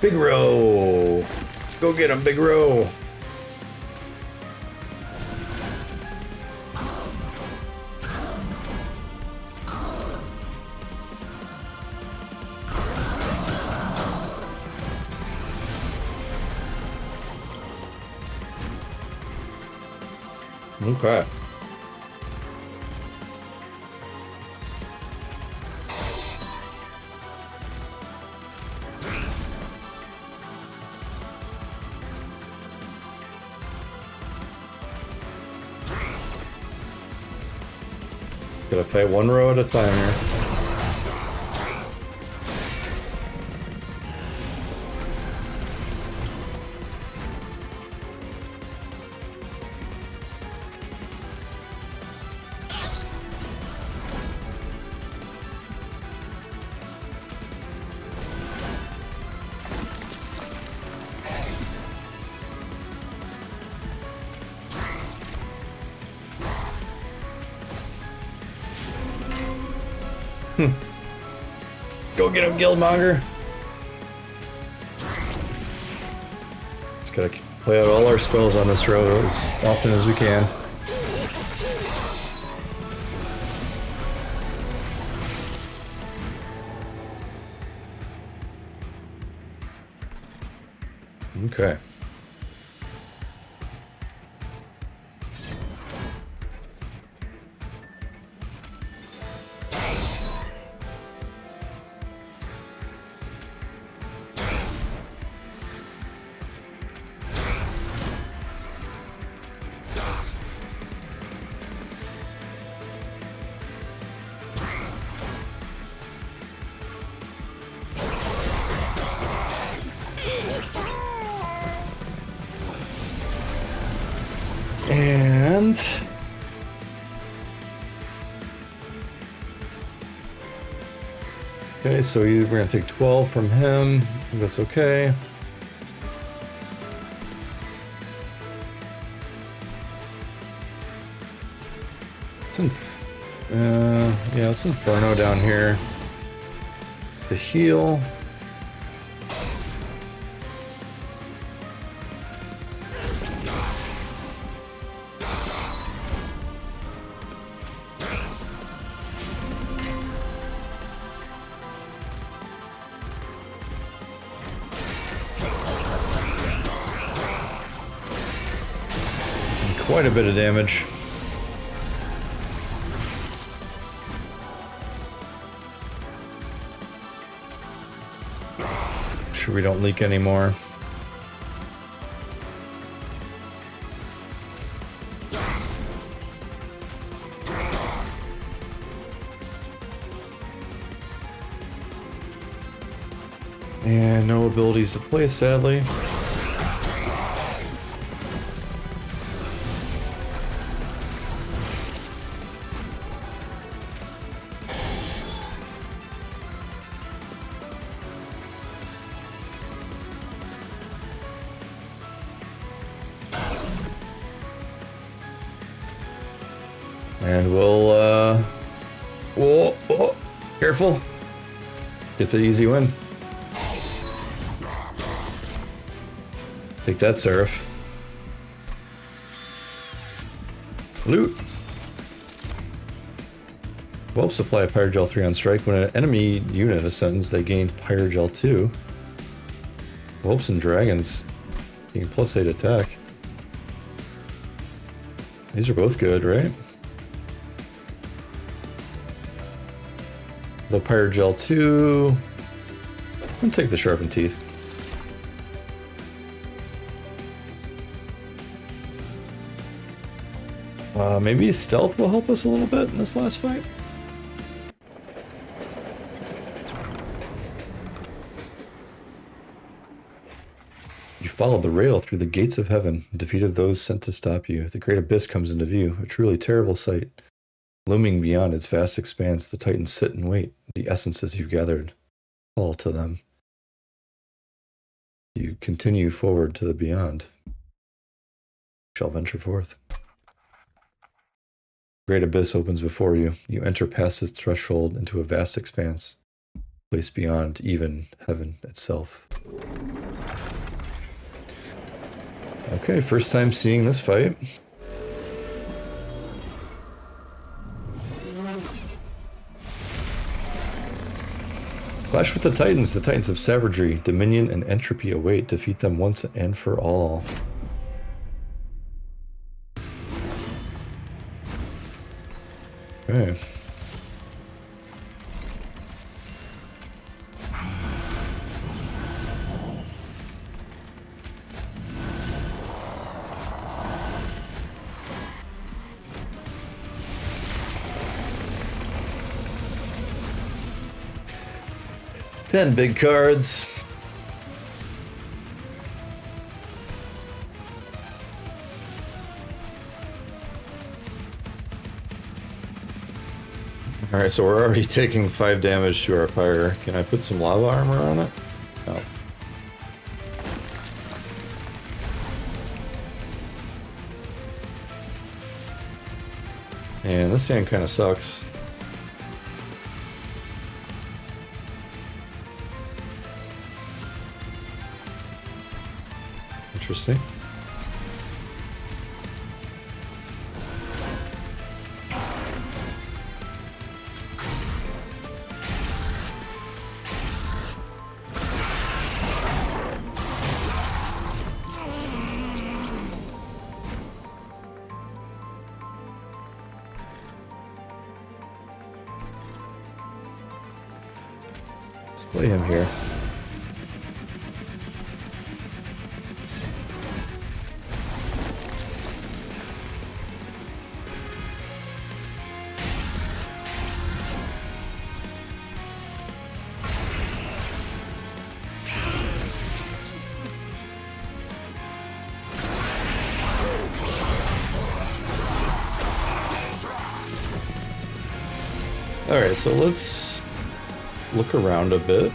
Big row! Go get him, big row! Okay. Gotta fight one row at a time here. Go get him, Guildmonger! Just gotta play out all our spells on this row as often as we can. Okay. And okay, so we're gonna take 12 from him. That's okay. It's yeah, it's Inferno down here. The heal. Quite a bit of damage. Sure we don't leak anymore. And no abilities to play, sadly. And we'll, whoa, careful. Get the easy win. Take that, Seraph. Loot. Well, supply of Pyregel 3 on strike. When an enemy unit ascends, they gain Pyregel 2. Whelps and dragons gain +8 attack. These are both good, right? The Pyregel 2. I'm gonna take the sharpened teeth. Maybe stealth will help us a little bit in this last fight. You followed the rail through the gates of heaven and defeated those sent to stop you. The great abyss comes into view, a truly terrible sight. Looming beyond its vast expanse, the titans sit and wait. The essences you've gathered fall to them. You continue forward to the beyond. Shall venture forth. Great abyss opens before you. You enter past its threshold into a vast expanse, placed beyond even heaven itself. Okay, first time seeing this fight. Clash with the Titans of savagery, dominion, and entropy await. Defeat them once and for all. Okay. Ten big cards. Alright, so we're already taking 5 damage to our pyre. Can I put some lava armor on it? No. And this hand kind of sucks. Interesting. Let's play him here. Alright, so let's look around a bit.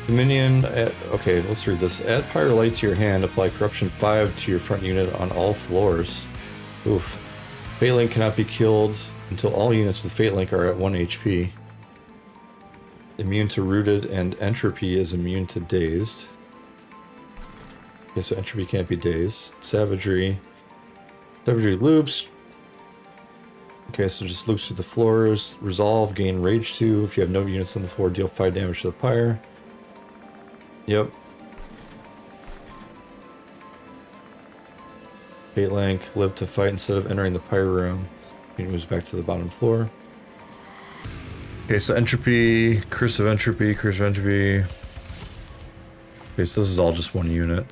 Dominion, okay, let's read this. Add Pyregelly to your hand, apply Corruption 5 to your front unit on all floors. Oof. Fate Link cannot be killed until all units with Fate Link are at 1 HP. Immune to Rooted, and Entropy is immune to Dazed. Okay, so Entropy can't be Dazed. Savagery loops. Okay, so just loops through the floors. Resolve, gain Rage 2. If you have no units on the floor, deal 5 damage to the pyre. Yep. Fate Link, live to fight instead of entering the pyre room. It moves back to the bottom floor. Okay, so Entropy, Curse of Entropy, Curse of Entropy. Okay, so this is all just one unit.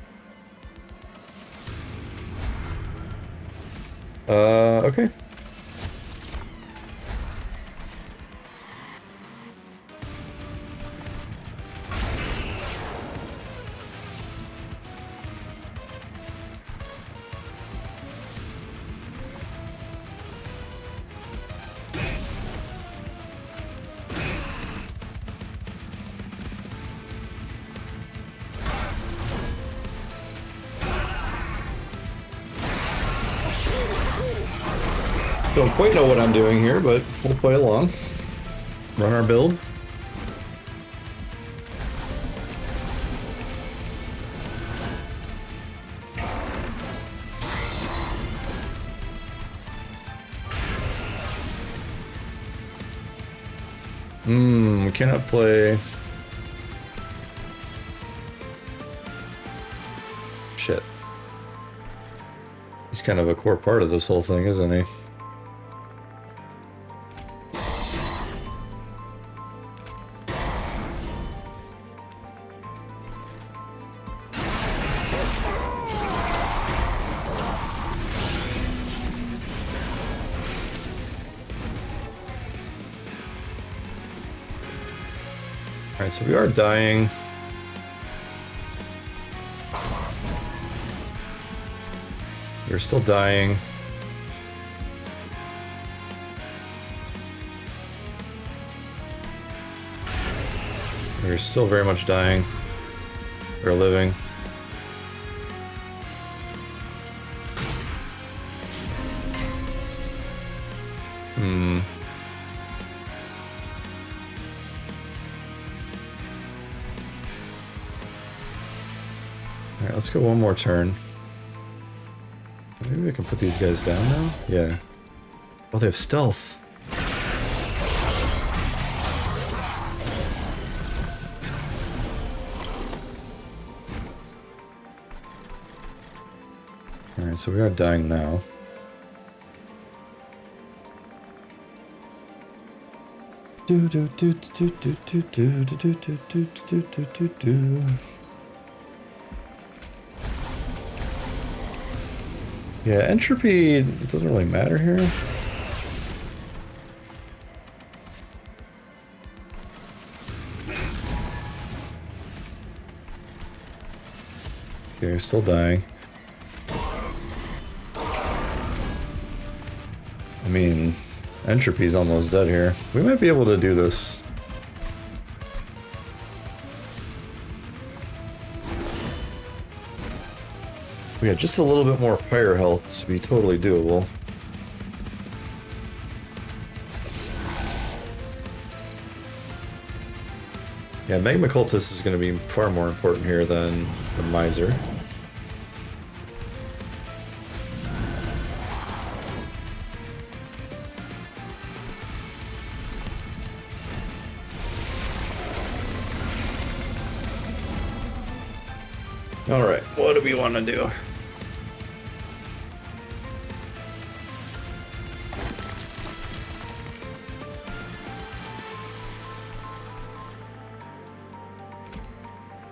Okay. Don't quite know what I'm doing here, but we'll play along. Run our build. We cannot play. Shit. He's kind of a core part of this whole thing, isn't he? Alright, so we are dying. We're still dying. We're still very much dying. We're living. Alright, let's go one more turn. Maybe I can put these guys down now? Yeah. Oh, they have stealth. Alright, so we are dying now. Do do do do do do do do do do do do do. Yeah, entropy doesn't really matter here. Okay, you're still dying. I mean, entropy's almost dead here. We might be able to do this. We got just a little bit more pyre health, so be totally doable. Yeah, Magma Cultist is going to be far more important here than the Miser. Alright, what do we want to do?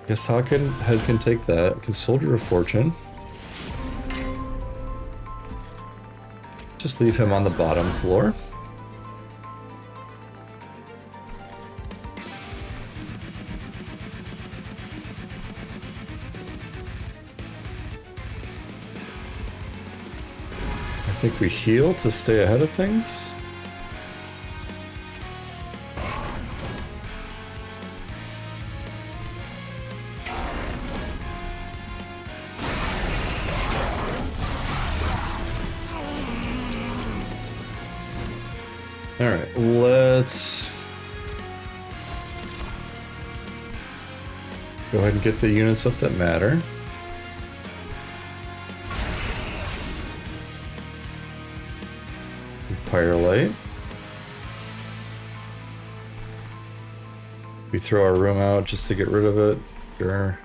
Guess Head can take that. Can Soldier of Fortune. Just leave him on the bottom floor. I think we heal to stay ahead of things. Alright, let's go ahead and get the units up that matter. Pyregelly. We throw our room out just to get rid of it. Sure.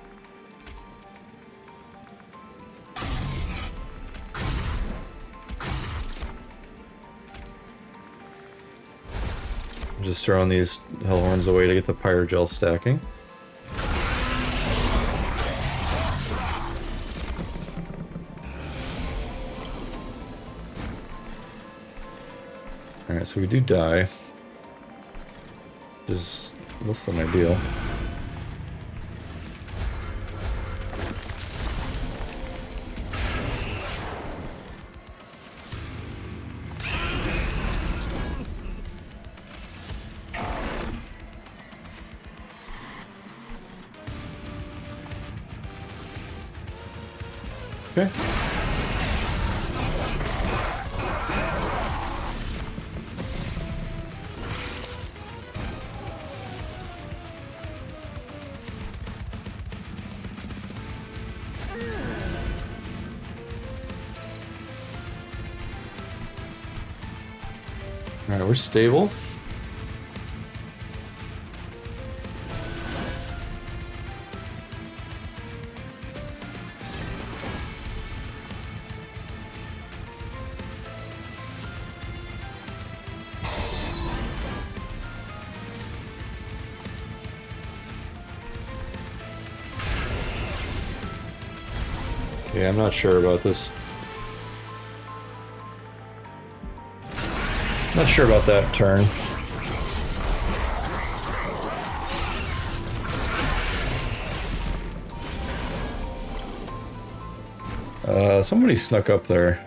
I'm just throwing these hellhorns away to get the Pyregel stacking. Alright, so we do die. Which is less than ideal. Okay. Alright, we're stable. Yeah, I'm not sure about this. Not sure about that turn. Somebody snuck up there.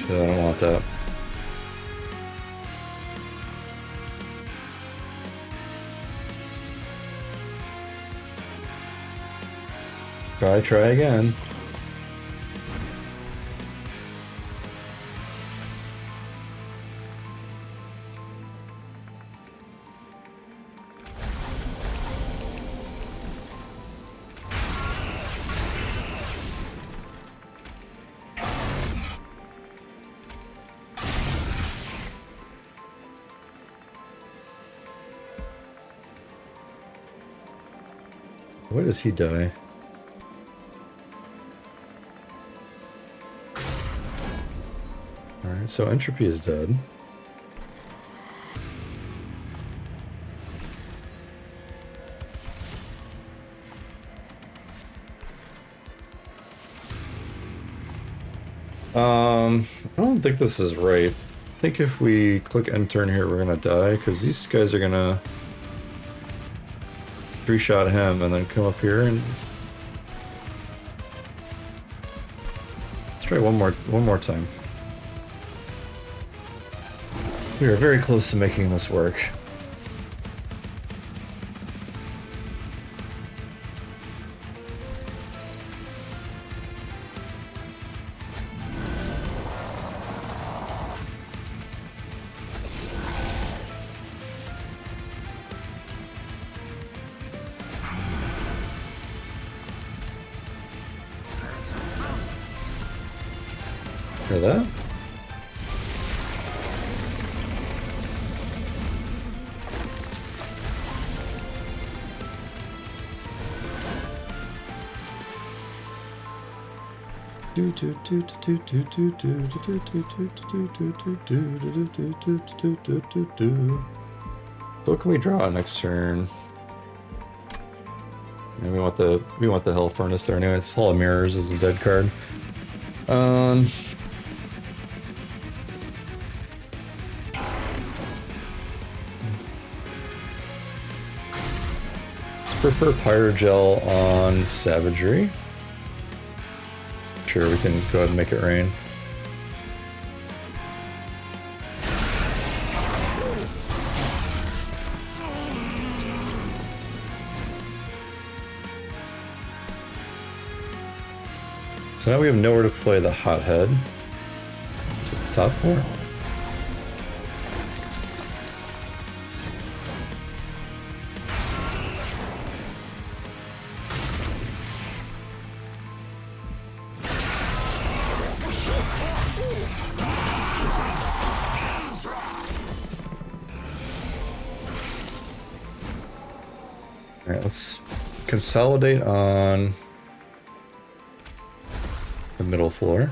I don't want that. Try again. Why does he die? Alright, so Entropy is dead. I don't think this is right. I think if we click end turn here, we're gonna die, because these guys are gonna three-shot him and then come up here and let's try one more time. We are very close to making this work. Hear that? What can we draw next turn? Yeah, we want the Hell Furnace there anyway. This Hall of Mirrors is a dead card. Prefer Pyregel on Savagery. Sure, we can go ahead and make it rain. So now we have nowhere to play the Hothead. It's at the top floor. Alright, let's consolidate on the middle floor.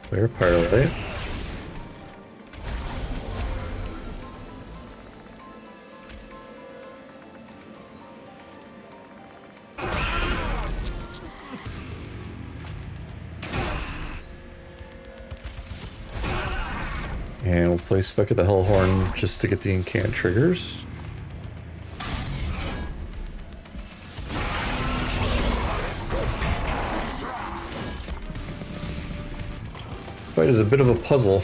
Clear Pyregelly. And we'll play Speck of the Hellhorn just to get the incant triggers. Fight is a bit of a puzzle.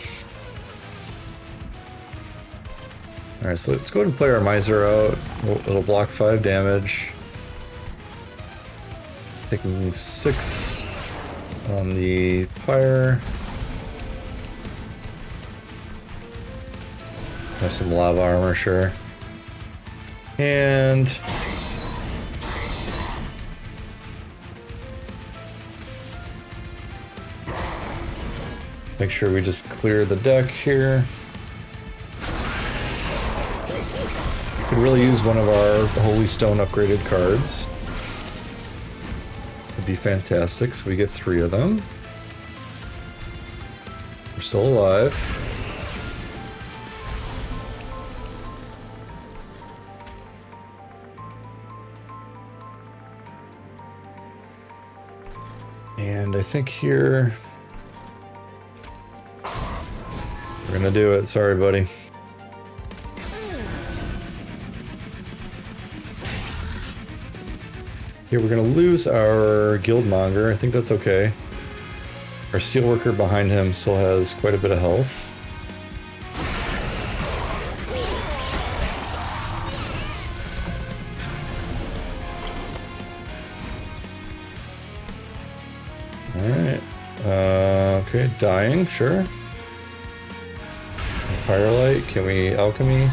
Alright, so let's go ahead and play our Miser out. It'll block 5 damage. Taking 6 on the Pyre. Have some lava armor, sure. And Make sure we just clear the deck here. Could really use one of our Holy Stone upgraded cards. Would be fantastic, so we get 3 of them. We're still alive. And I think here... we're gonna do it. Sorry, buddy. Here we're gonna lose our Guildmonger. I think that's okay. Our Steelworker behind him still has quite a bit of health. Alright. Okay, dying, sure. Pyregelly, can we alchemy?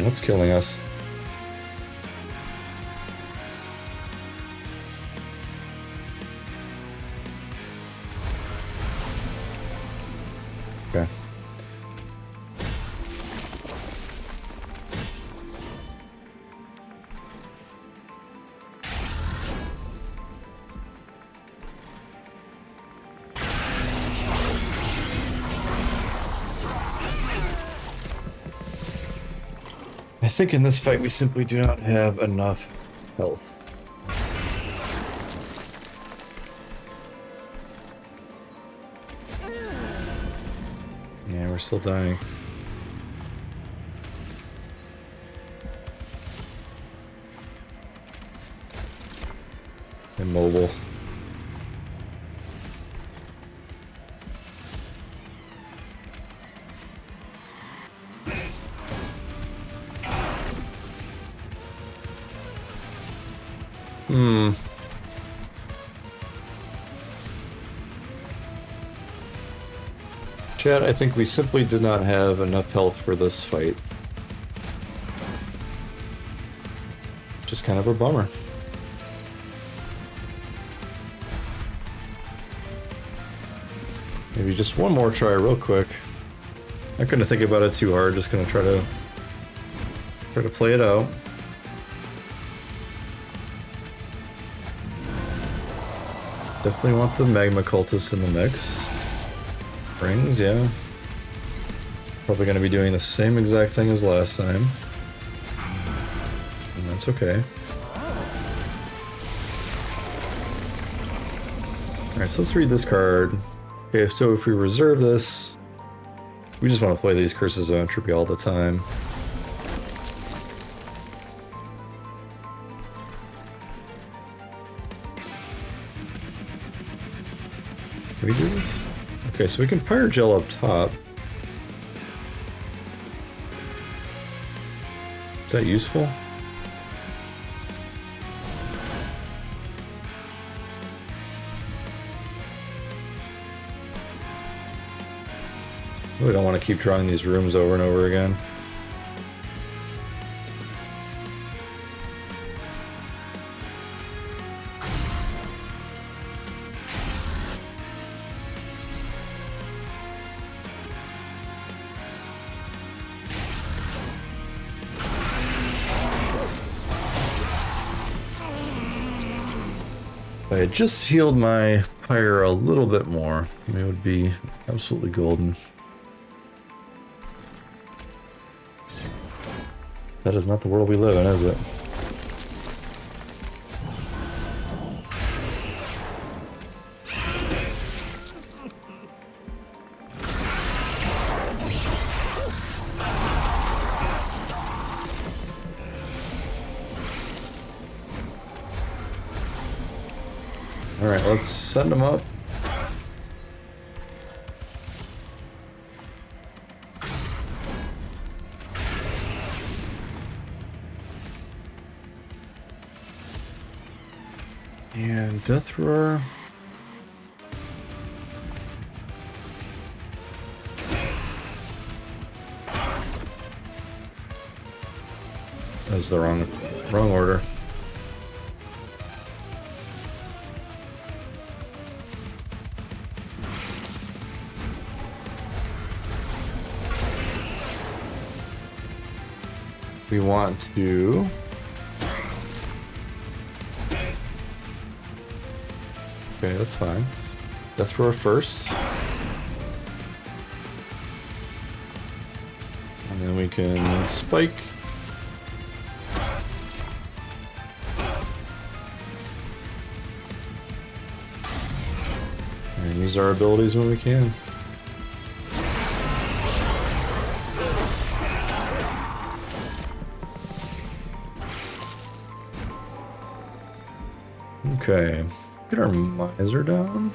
What's killing us? Okay. I think in this fight we simply do not have enough health. Yeah, we're still dying. Immobile. Chat, I think we simply did not have enough health for this fight. Just kind of a bummer. Maybe just one more try real quick. Not gonna think about it too hard, just gonna try to play it out. Definitely want the Magma Cultist in the mix. Rings, yeah. Probably going to be doing the same exact thing as last time. And that's okay. Alright, so let's read this card. Okay, so if we reserve this, we just want to play these Curses of Entropy all the time. Can we do this? Okay, so we can Pyregel up top. Is that useful? Really don't want to keep drawing these rooms over and over again. If I had just healed my Pyre a little bit more, it would be absolutely golden. That is not the world we live in, is it? Alright, let's send them up. And Death Roar. That was the wrong order. we want to... Okay, that's fine. Death Roar first. And then we can spike. And use our abilities when we can. Okay, get our Miser down.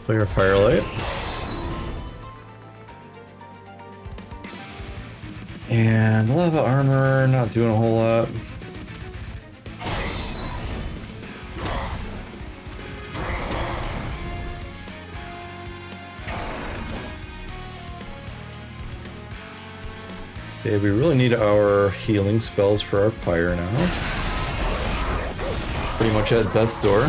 Play our Pyregelly. And Lava Armor, not doing a whole lot. Okay, we really need our healing spells for our Pyre now. Pretty much at death's door.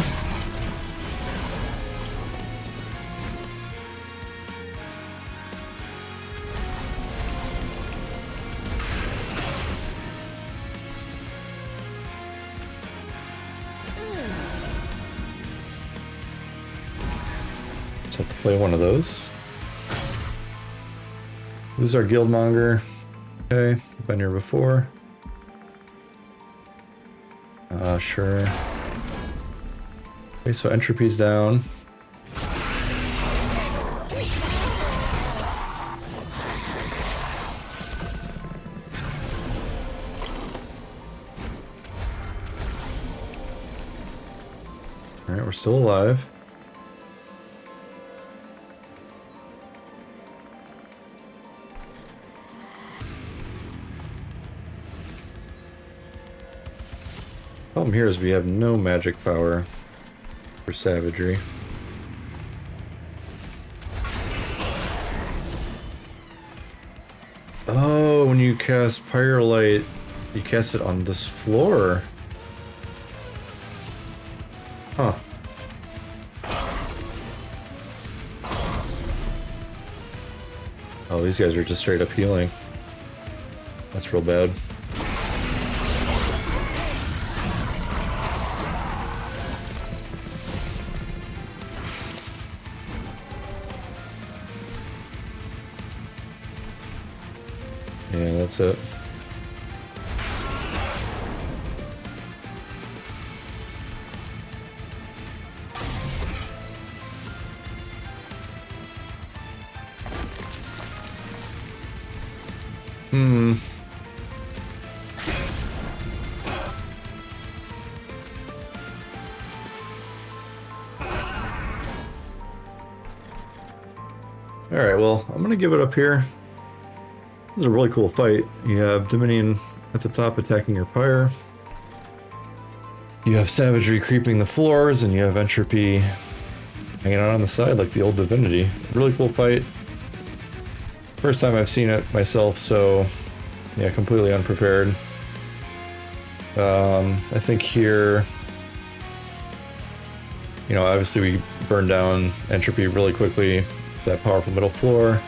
Just have to play one of those. Who's our Guildmonger? Okay, been here before. Sure. Okay, so entropy's down. Alright, we're still alive. Problem here is we have no magic power for savagery. Oh, when you cast Pyregelly, you cast it on this floor. Huh. Oh, these guys are just straight up healing. That's real bad. Yeah, that's it. Alright, well, I'm gonna give it up here. This is a really cool fight. You have Dominion at the top attacking your Pyre. You have Savagery creeping the floors, and you have Entropy hanging out on the side like the old Divinity. Really cool fight. First time I've seen it myself, so yeah, completely unprepared. I think here, you know, obviously we burned down Entropy really quickly, that powerful middle floor.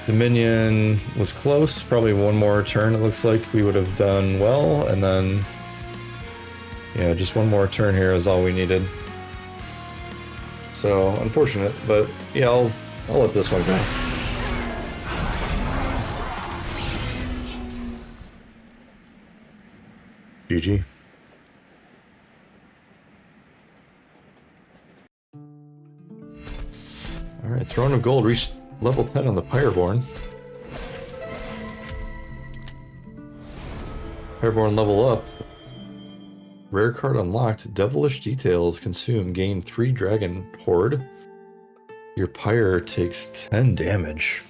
Dominion was close, probably one more turn it looks like we would have done well, and then yeah, just one more turn here is all we needed. So unfortunate, but yeah, I'll let this one go. GG. Alright, Throne of Gold reached level 10 on the Pyreborn. Pyreborn level up. Rare card unlocked. Devilish Details consume. Gain 3 Dragon Horde. Your Pyre takes 10 damage.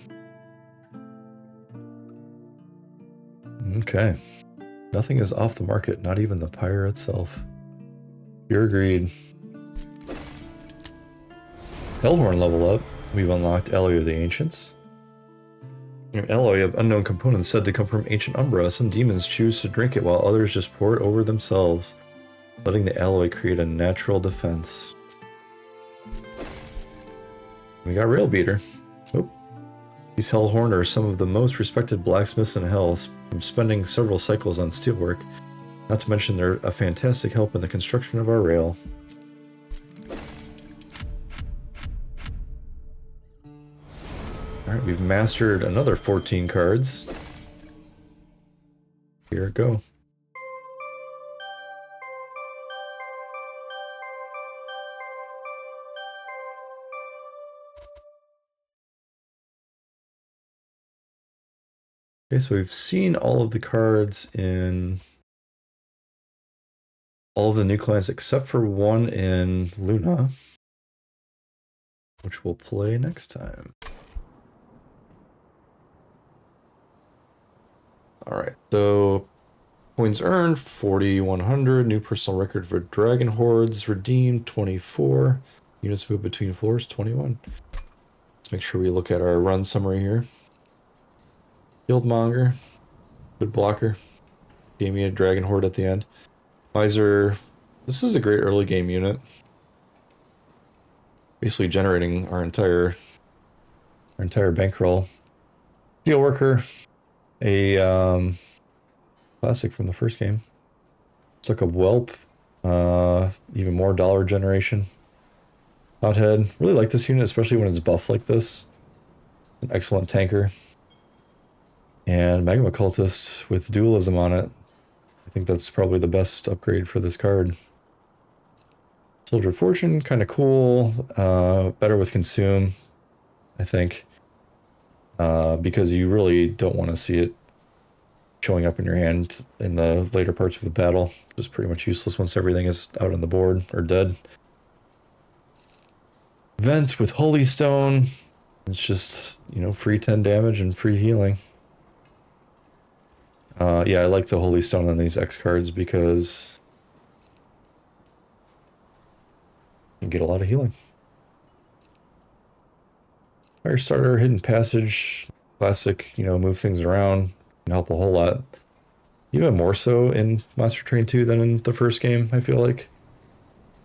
Okay. Nothing is off the market, not even the Pyre itself. Pure greed. Hellhorn level up. We've unlocked Alloy of the Ancients. An alloy of unknown components said to come from ancient Umbra. Some demons choose to drink it while others just pour it over themselves, letting the alloy create a natural defense. We got Rail Beater. Oop. These Hellhorn are some of the most respected blacksmiths in hell, from spending several cycles on steelwork. Not to mention they're a fantastic help in the construction of our rail. Alright, we've mastered another 14 cards. Here it go. Okay, so we've seen all of the cards in all of the new clans except for one in Luna, which we'll play next time. Alright, so coins earned 4,100, new personal record for Dragon Hordes redeemed 24, units moved between floors 21. Let's make sure we look at our run summary here. Guildmonger, good blocker, gave me a Dragon Horde at the end. Miser, this is a great early game unit. Basically generating our entire bankroll. Steelworker, a classic from the first game. It's like a whelp, even more dollar generation. Hothead, really like this unit, especially when it's buffed like this. An excellent tanker. And Magma Cultist with dualism on it. I think that's probably the best upgrade for this card. Soldier of Fortune, kind of cool. Better with Consume, I think. Because you really don't want to see it showing up in your hand in the later parts of the battle. Just pretty much useless once everything is out on the board or dead. Vent with Holy Stone. It's just, you know, free 10 damage and free healing. Yeah, I like the Holy Stone on these X cards because you get a lot of healing. Firestarter, Hidden Passage, classic, you know, move things around, can help a whole lot. Even more so in Monster Train 2 than in the first game, I feel like.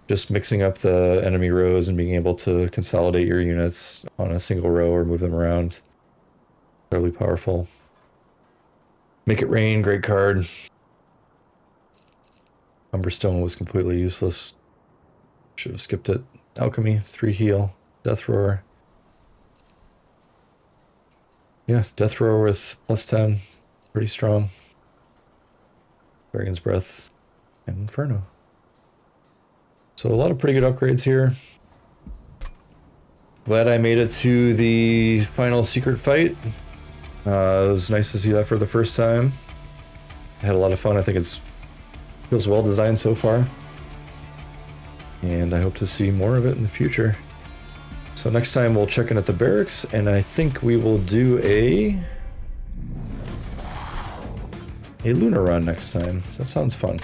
Just mixing up the enemy rows and being able to consolidate your units on a single row or move them around. Fairly powerful. Make It Rain, great card. Umberstone was completely useless. Should have skipped it. Alchemy, 3 heal. Death Roar. Yeah, Death Roar with +10. Pretty strong. Dragon's Breath and Inferno. So a lot of pretty good upgrades here. Glad I made it to the final secret fight. It was nice to see that for the first time. I had a lot of fun. I think it feels well designed so far. And I hope to see more of it in the future. So next time we'll check in at the barracks, and I think we will do a Luna run next time. That sounds fun.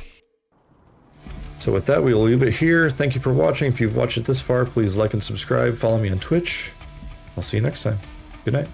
So with that, we'll leave it here. Thank you for watching. If you've watched it this far, please like and subscribe. Follow me on Twitch. I'll see you next time. Good night.